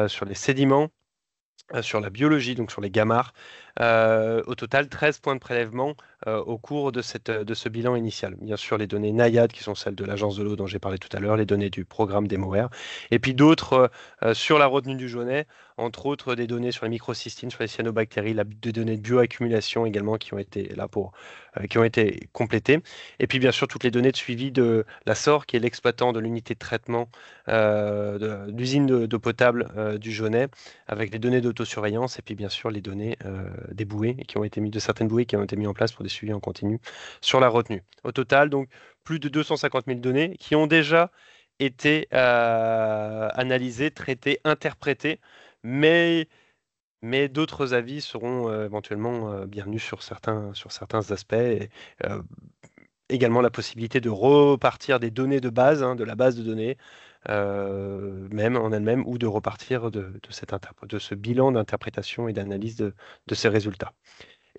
sur les sédiments, sur la biologie, donc sur les gammars. Au total, 13 points de prélèvement au cours de ce bilan initial. Bien sûr, les données NAIAD, qui sont celles de l'agence de l'eau dont j'ai parlé tout à l'heure, les données du programme DemoWare, et puis d'autres sur la retenue du Jaunet, entre autres des données sur les microcystines, sur les cyanobactéries, des données de bioaccumulation également qui ont été là qui ont été complétées. Et puis bien sûr, toutes les données de suivi de la SOR, qui est l'exploitant de l'unité de traitement de l'usine d'eau potable du Jaunet, avec les données d'autosurveillance et puis bien sûr les données des bouées qui ont été mises, de certaines bouées qui ont été mises en place pour des suivis en continu sur la retenue. Au total, donc, plus de 250 000 données qui ont déjà été analysées, traitées, interprétées, mais d'autres avis seront éventuellement bienvenus sur certains aspects. Et, également la possibilité de repartir des données de base, hein, de la base de données, même en elle-même, ou de repartir de ce bilan d'interprétation et d'analyse de ces résultats.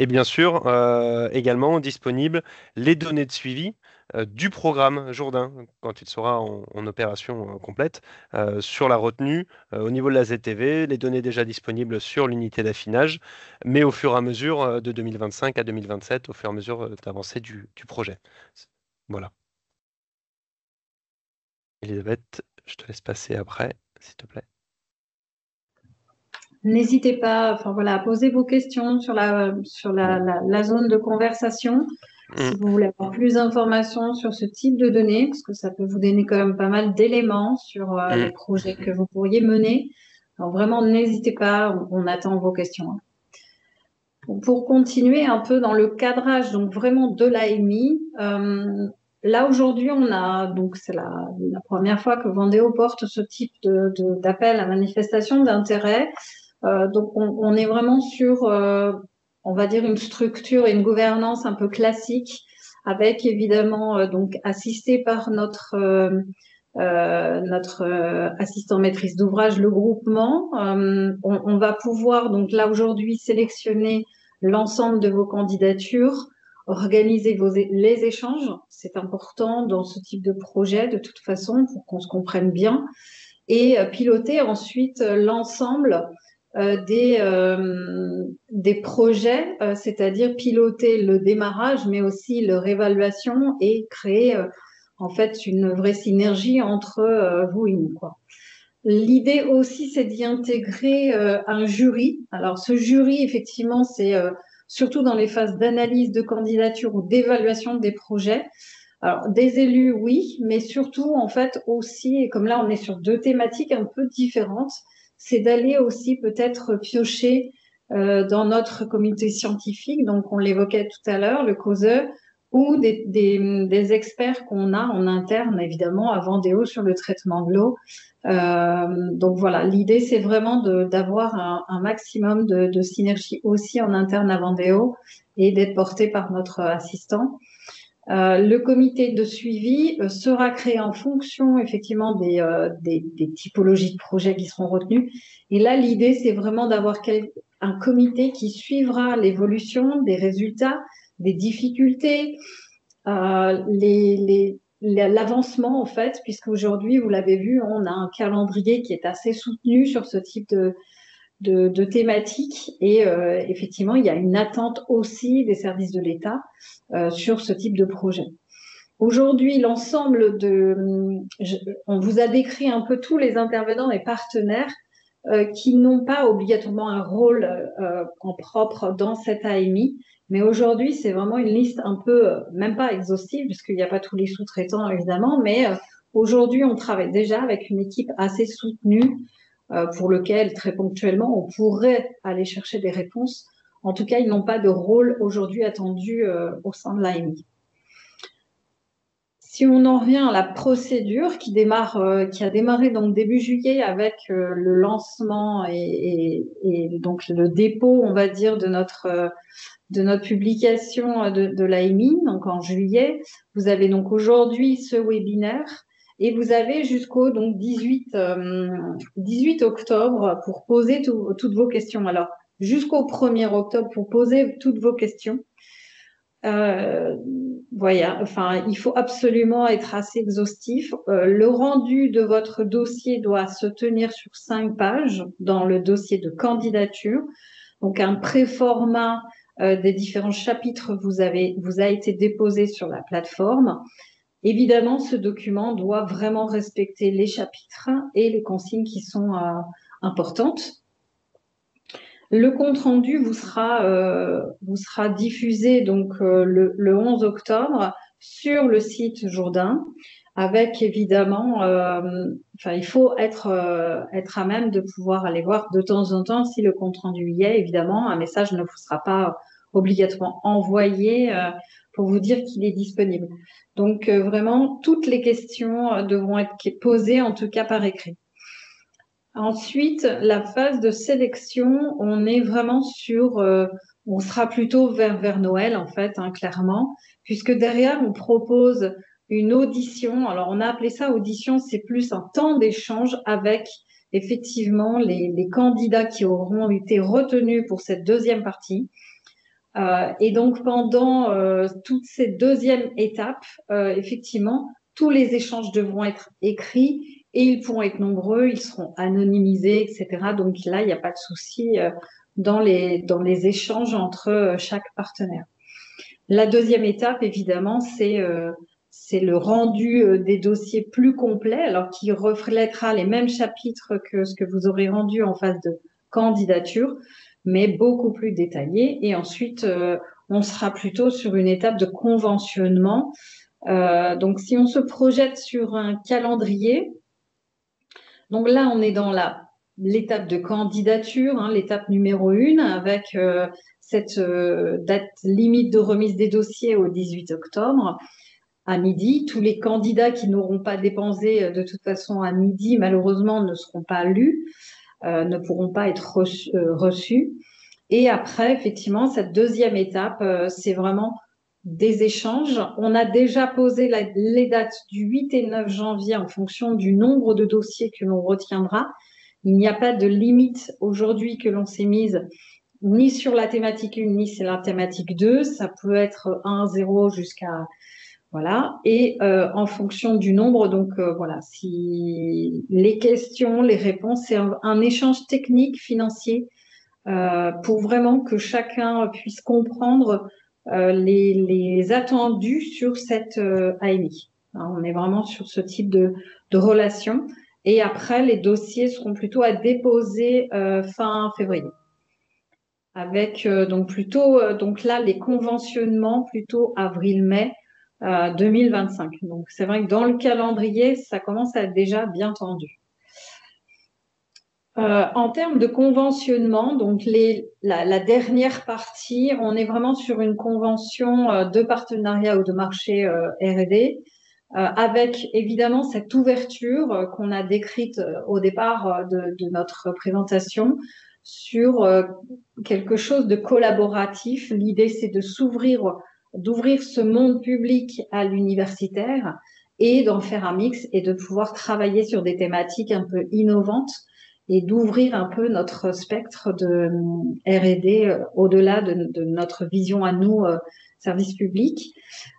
Et bien sûr, également disponibles les données de suivi du programme Jourdain, quand il sera en opération complète, sur la retenue, au niveau de la ZTV, les données déjà disponibles sur l'unité d'affinage, mais au fur et à mesure de 2025 à 2027, au fur et à mesure d'avancée du projet. Voilà. Elisabeth, je te laisse passer après, s'il te plaît. N'hésitez pas, enfin voilà, à poser vos questions sur la zone de conversation. Si Mm. vous voulez avoir plus d'informations sur ce type de données, parce que ça peut vous donner quand même pas mal d'éléments sur les projets que vous pourriez mener. Alors vraiment, n'hésitez pas, on attend vos questions. Pour continuer un peu dans le cadrage, donc vraiment de l'AMI, là aujourd'hui, donc c'est la première fois que Vendéo porte ce type d'appel à manifestation d'intérêt. Donc on est vraiment sur, on va dire, une structure et une gouvernance un peu classique, avec évidemment donc assisté par notre assistant maîtrise d'ouvrage, le groupement. On va pouvoir donc là aujourd'hui sélectionner l'ensemble de vos candidatures, organiser les échanges. C'est important dans ce type de projet de toute façon pour qu'on se comprenne bien et piloter ensuite l'ensemble des projets, c'est-à-dire piloter le démarrage, mais aussi leur évaluation et créer en fait une vraie synergie entre vous et nous, quoi. L'idée aussi, c'est d'y intégrer un jury. Alors, ce jury, effectivement, c'est surtout dans les phases d'analyse de candidature ou d'évaluation des projets. Alors, des élus, oui, mais surtout, en fait, aussi, et comme là, on est sur 2 thématiques un peu différentes, c'est d'aller aussi peut-être piocher dans notre comité scientifique, donc on l'évoquait tout à l'heure, le COSE, ou des experts qu'on a en interne, évidemment, à Vendéo sur le traitement de l'eau. Donc voilà, l'idée, c'est vraiment d'avoir un maximum de synergie aussi en interne à Vendéo et d'être porté par notre assistant. Le comité de suivi sera créé en fonction effectivement des typologies de projets qui seront retenus. Et là, l'idée, c'est vraiment d'avoir un comité qui suivra l'évolution des résultats, des difficultés, l'avancement en fait, puisque aujourd'hui, vous l'avez vu, on a un calendrier qui est assez soutenu sur ce type de thématiques et effectivement, il y a une attente aussi des services de l'État sur ce type de projet. Aujourd'hui, on vous a décrit un peu tous les intervenants et partenaires qui n'ont pas obligatoirement un rôle en propre dans cette AMI, mais aujourd'hui, c'est vraiment une liste un peu, même pas exhaustive, puisqu'il n'y a pas tous les sous-traitants évidemment, mais aujourd'hui, on travaille déjà avec une équipe assez soutenue pour lequel, très ponctuellement, on pourrait aller chercher des réponses. En tout cas, ils n'ont pas de rôle aujourd'hui attendu au sein de l'AMI. Si on en revient à la procédure qui a démarré donc début juillet avec le lancement et donc le dépôt, on va dire, de notre publication de l'AMI, donc en juillet, vous avez donc aujourd'hui ce webinaire et vous avez jusqu'au donc 18 octobre pour poser toutes vos questions. Alors, jusqu'au 1er octobre pour poser toutes vos questions. Voilà, enfin, il faut absolument être assez exhaustif. Le rendu de votre dossier doit se tenir sur 5 pages dans le dossier de candidature. Donc, un préformat des différents chapitres vous a été déposé sur la plateforme. Évidemment, ce document doit vraiment respecter les chapitres et les consignes qui sont importantes. Le compte-rendu vous sera diffusé donc le 11 octobre sur le site Jourdain, avec évidemment, il faut être à même de pouvoir aller voir de temps en temps si le compte-rendu y est. Évidemment, un message ne vous sera pas obligatoirement envoyé pour vous dire qu'il est disponible. Donc vraiment, toutes les questions devront être posées, en tout cas par écrit. Ensuite, la phase de sélection, on est vraiment on sera plutôt vers Noël en fait, hein, clairement, puisque derrière on propose une audition. Alors on a appelé ça audition, c'est plus un temps d'échange avec effectivement les candidats qui auront été retenus pour cette deuxième partie. Et donc pendant toute cette deuxième étape, effectivement, tous les échanges devront être écrits et ils pourront être nombreux, ils seront anonymisés, etc. Donc là, il n'y a pas de souci dans les échanges entre chaque partenaire. La deuxième étape, évidemment, c'est le rendu des dossiers plus complets, alors qui reflètera les mêmes chapitres que ce que vous aurez rendu en phase de candidature, mais beaucoup plus détaillé. Et ensuite, on sera plutôt sur une étape de conventionnement. Donc, si on se projette sur un calendrier, donc là, on est dans l'étape de candidature, hein, l'étape numéro 1, avec cette date limite de remise des dossiers au 18 octobre à midi. Tous les candidats qui n'auront pas dépensé de toute façon à midi, malheureusement, ne seront pas lus, ne pourront pas être reçus. Et après, effectivement, cette deuxième étape, c'est vraiment des échanges. On a déjà posé les dates du 8 et 9 janvier en fonction du nombre de dossiers que l'on retiendra. Il n'y a pas de limite aujourd'hui que l'on s'est mise ni sur la thématique 1, ni sur la thématique 2. Ça peut être 1, 0 jusqu'à... Voilà. Et en fonction du nombre, donc voilà, si les questions, les réponses, c'est un échange technique, financier, pour vraiment que chacun puisse comprendre les attendus sur cette AMI. Hein, on est vraiment sur ce type de relation. Et après, les dossiers seront plutôt à déposer fin février. Avec donc plutôt, donc là, les conventionnements plutôt avril-mai 2025. Donc, c'est vrai que dans le calendrier, ça commence à être déjà bien tendu. En termes de conventionnement, donc la dernière partie, on est vraiment sur une convention de partenariat ou de marché R&D, avec évidemment cette ouverture qu'on a décrite au départ de notre présentation sur quelque chose de collaboratif. L'idée, c'est d'ouvrir ce monde public à l'universitaire et d'en faire un mix et de pouvoir travailler sur des thématiques un peu innovantes et d'ouvrir un peu notre spectre de R&D au-delà de notre vision à nous, service public.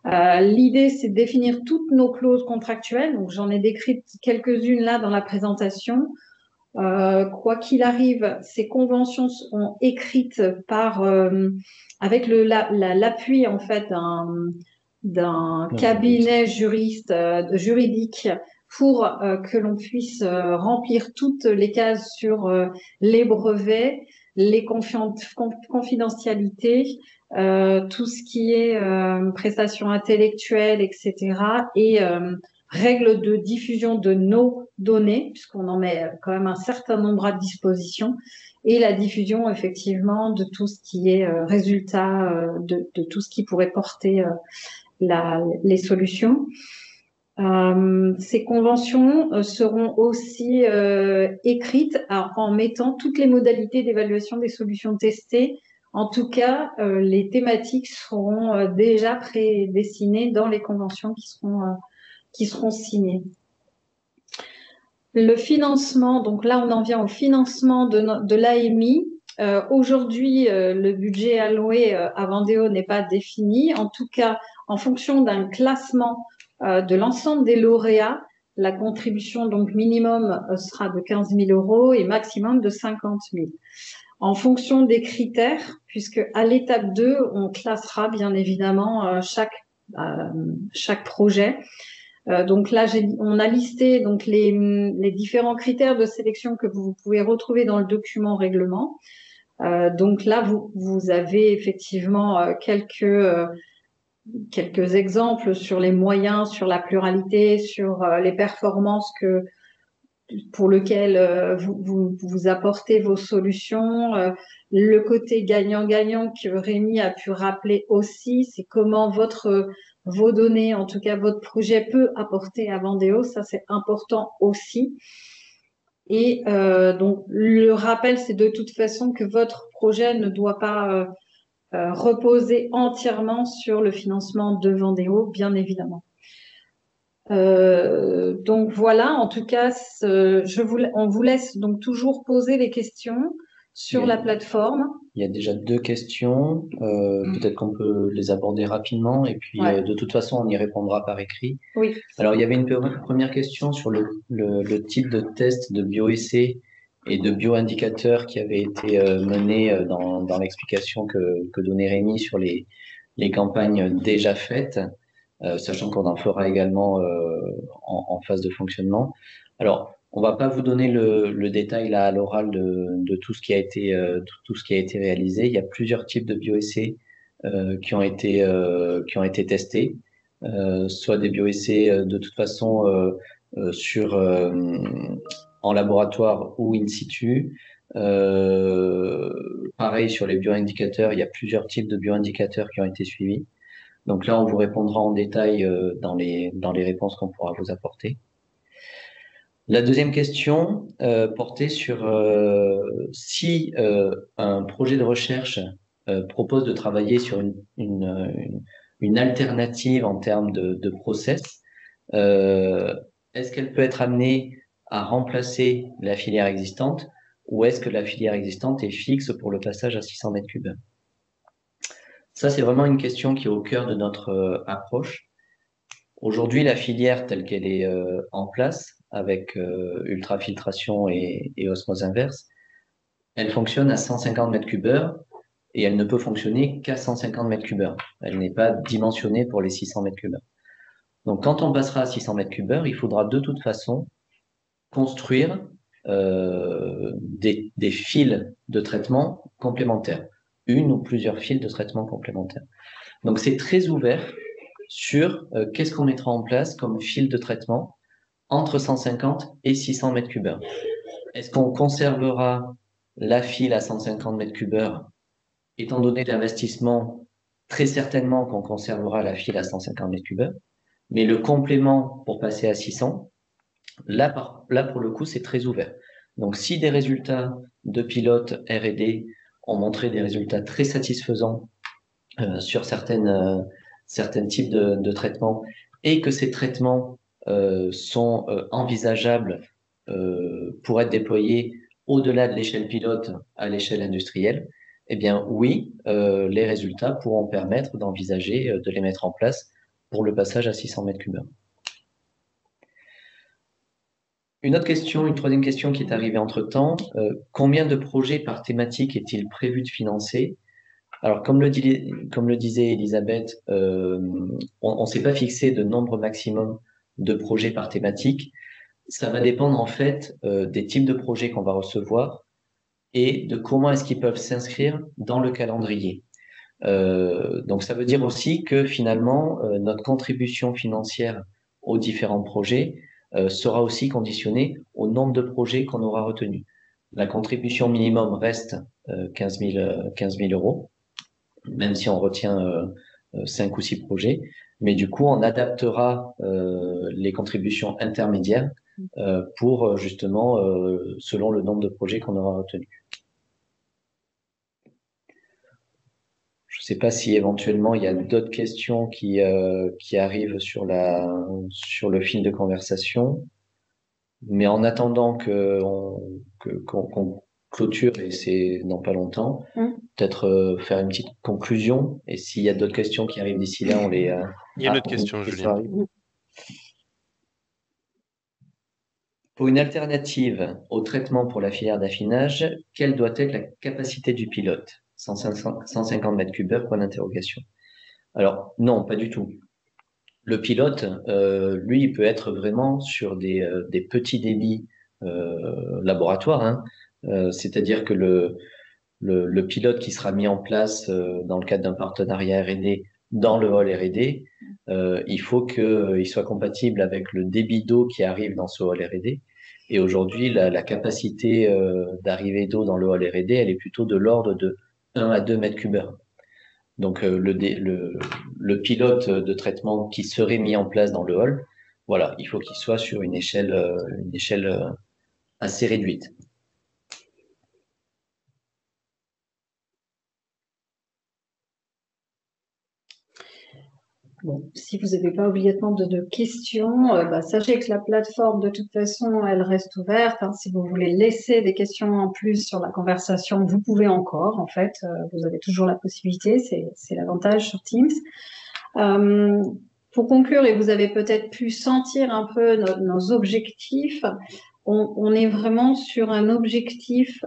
L'idée, c'est de définir toutes nos clauses contractuelles. Donc, j'en ai décrit quelques-unes là dans la présentation. Quoi qu'il arrive, ces conventions sont écrites avec l'appui en fait d'un cabinet juridique pour que l'on puisse remplir toutes les cases sur les brevets, les confidentialités, tout ce qui est prestations intellectuelles, etc. et règles de diffusion de nos données, puisqu'on en met quand même un certain nombre à disposition, et la diffusion effectivement de tout ce qui est résultat, de tout ce qui pourrait porter les solutions. Ces conventions seront aussi écrites en mettant toutes les modalités d'évaluation des solutions testées. En tout cas, les thématiques seront déjà prédestinées dans les conventions qui seront signées. Le financement, donc là on en vient au financement de l'AMI. Aujourd'hui, le budget alloué à Vendéo n'est pas défini. En tout cas, en fonction d'un classement de l'ensemble des lauréats, la contribution donc minimum sera de 15 000 € et maximum de 50 000. En fonction des critères, puisque à l'étape 2, on classera bien évidemment chaque projet. Donc là, on a listé donc les différents critères de sélection que vous pouvez retrouver dans le document règlement. Donc là, vous avez effectivement quelques exemples sur les moyens, sur la pluralité, sur les performances pour lesquelles vous apportez vos solutions. Le côté gagnant-gagnant que Rémi a pu rappeler aussi, c'est comment vos données, en tout cas votre projet peut apporter à Vendéo. Ça, c'est important aussi. Et donc, le rappel, c'est de toute façon que votre projet ne doit pas reposer entièrement sur le financement de Vendéo, bien évidemment. Donc voilà, en tout cas, on vous laisse donc toujours poser les questions sur la plateforme. Il y a déjà 2 questions, peut-être qu'on peut les aborder rapidement et puis de toute façon on y répondra par écrit. Oui. Alors il y avait une première question sur le type de test de bioessai et de bioindicateurs qui avait été mené dans l'explication que donnait Rémi sur les campagnes déjà faites. Sachant qu'on en fera également en phase de fonctionnement. Alors, on va pas vous donner le détail là à l'oral de tout ce qui a été réalisé. Il y a plusieurs types de bioessais qui ont été testés, soit des bioessais de toute façon en laboratoire ou in situ. Pareil sur les bioindicateurs, il y a plusieurs types de bioindicateurs qui ont été suivis. Donc là, on vous répondra en détail dans les réponses qu'on pourra vous apporter. La deuxième question portait sur si un projet de recherche propose de travailler sur une alternative en termes de process, est-ce qu'elle peut être amenée à remplacer la filière existante ou est-ce que la filière existante est fixe pour le passage à 600 mètres cubes? Ça, c'est vraiment une question qui est au cœur de notre approche. Aujourd'hui, la filière telle qu'elle est en place, avec ultrafiltration et osmose inverse, elle fonctionne à 150 mètres cubes heure et elle ne peut fonctionner qu'à 150 mètres cubes heure. Elle n'est pas dimensionnée pour les 600 mètres cubes heure. Donc, quand on passera à 600 mètres cubes heure, il faudra de toute façon construire des fils de traitement complémentaires, une ou plusieurs fils de traitement complémentaires. Donc, c'est très ouvert sur qu'est-ce qu'on mettra en place comme fil de traitement entre 150 et 600 mètres cubes heure. Est-ce qu'on conservera la file à 150 mètres cubes heure? Étant donné l'investissement, très certainement qu'on conservera la file à 150 mètres cubes heure, mais le complément pour passer à 600, là pour le coup, c'est très ouvert. Donc, si des résultats de pilotes R&D ont montré des résultats très satisfaisants sur certains types de traitements et que ces traitements sont envisageables pour être déployés au-delà de l'échelle pilote à l'échelle industrielle, eh bien oui, les résultats pourront permettre d'envisager de les mettre en place pour le passage à 600 mètres cubes heure. Une troisième question qui est arrivée entre-temps, combien de projets par thématique est-il prévu de financer? Alors, comme le disait Elisabeth, on ne s'est pas fixé de nombre maximum de projets par thématique. Ça va dépendre en fait des types de projets qu'on va recevoir et de comment est-ce qu'ils peuvent s'inscrire dans le calendrier. Donc, ça veut dire aussi que finalement, notre contribution financière aux différents projets sera aussi conditionnée au nombre de projets qu'on aura retenus. La contribution minimum reste 15 000 euros, même si on retient 5 ou 6 projets. Mais du coup, on adaptera les contributions intermédiaires pour justement, selon le nombre de projets qu'on aura retenus. Je ne sais pas si éventuellement il y a d'autres questions qui arrivent sur le fil de conversation. Mais en attendant qu'on clôture, et c'est dans pas longtemps, peut-être faire une petite conclusion. Et s'il y a d'autres questions qui arrivent d'ici là, on les... Il y a une autre question, Julien. Pour une alternative au traitement pour la filière d'affinage, quelle doit être la capacité du pilote? 150 mètres cubes heure, point d'interrogation. Alors, non, pas du tout. Le pilote, lui, il peut être vraiment sur des petits débits laboratoires, hein. C'est-à-dire que le pilote qui sera mis en place dans le cadre d'un partenariat R&D dans le hall R&D, il faut qu'il soit compatible avec le débit d'eau qui arrive dans ce hall R&D. Et aujourd'hui, la capacité d'arrivée d'eau dans le hall R&D, elle est plutôt de l'ordre de 1 à 2 mètres cubes heure. Donc, le pilote de traitement qui serait mis en place dans le hall, voilà, il faut qu'il soit sur une échelle assez réduite. Bon, si vous n'avez pas obligatoirement de questions, sachez que la plateforme, de toute façon, elle reste ouverte, hein. Si vous voulez laisser des questions en plus sur la conversation, vous pouvez encore, en fait. Vous avez toujours la possibilité, c'est l'avantage sur Teams. Pour conclure, et vous avez peut-être pu sentir un peu nos objectifs, on est vraiment sur un objectif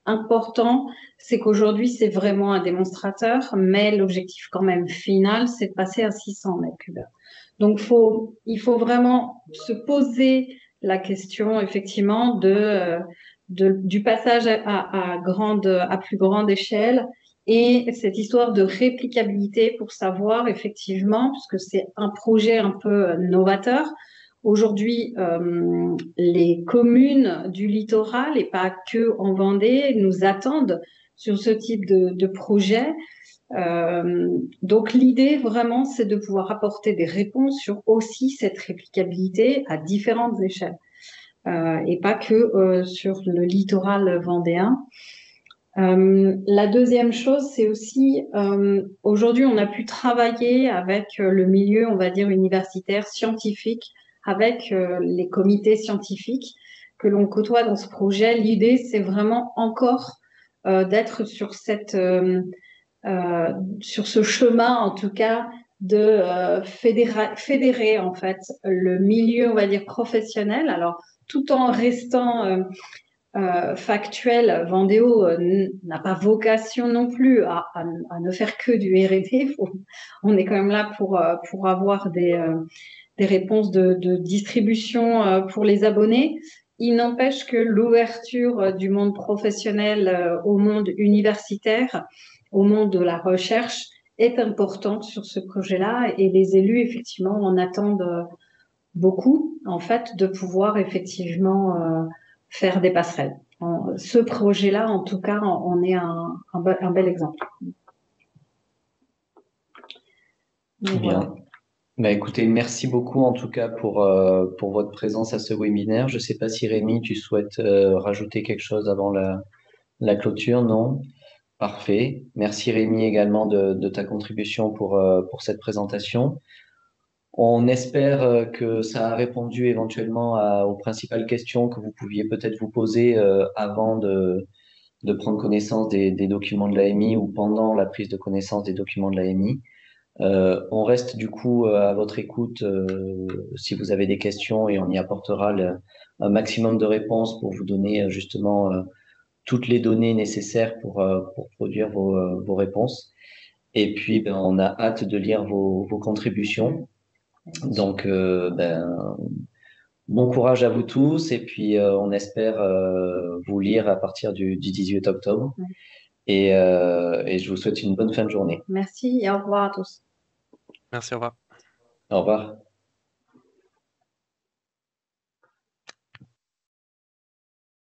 important, c'est qu'aujourd'hui, c'est vraiment un démonstrateur, mais l'objectif quand même final, c'est de passer à 600 mètres cubes heure. Donc, il faut vraiment se poser la question, effectivement, du passage à plus grande échelle et cette histoire de réplicabilité pour savoir effectivement, puisque c'est un projet un peu novateur. Aujourd'hui, les communes du littoral, et pas que en Vendée, nous attendent sur ce type de projet. Donc l'idée vraiment, c'est de pouvoir apporter des réponses sur aussi cette réplicabilité à différentes échelles, et pas que sur le littoral vendéen. La deuxième chose, c'est aussi, aujourd'hui, on a pu travailler avec le milieu, on va dire, universitaire, scientifique, avec les comités scientifiques que l'on côtoie dans ce projet. L'idée, c'est vraiment encore d'être sur sur ce chemin, en tout cas, de fédérer, en fait, le milieu, on va dire, professionnel. Alors, tout en restant factuel, Vendéo n'a pas vocation non plus à ne faire que du R&D. On est quand même là pour avoir des réponses de distribution pour les abonnés. Il n'empêche que l'ouverture du monde professionnel au monde universitaire, au monde de la recherche, est importante sur ce projet-là, et les élus, effectivement, en attendent beaucoup, en fait, de pouvoir effectivement faire des passerelles. Ce projet-là, en tout cas, en est un bel exemple. Donc, bien. Voilà. Bah, écoutez, merci beaucoup en tout cas pour votre présence à ce webinaire. Je ne sais pas si Rémi, tu souhaites rajouter quelque chose avant la clôture, non? Parfait. Merci Rémi également de ta contribution pour cette présentation. On espère que ça a répondu éventuellement aux principales questions que vous pouviez peut-être vous poser avant de prendre connaissance des documents de l'AMI ou pendant la prise de connaissance des documents de l'AMI. On reste du coup à votre écoute si vous avez des questions, et on y apportera un maximum de réponses pour vous donner justement toutes les données nécessaires pour produire vos réponses. Et puis, ben, on a hâte de lire vos contributions. Donc, bon courage à vous tous, et puis on espère vous lire à partir du 18 octobre. Et je vous souhaite une bonne fin de journée. Merci et au revoir à tous. Merci, au revoir. Au revoir.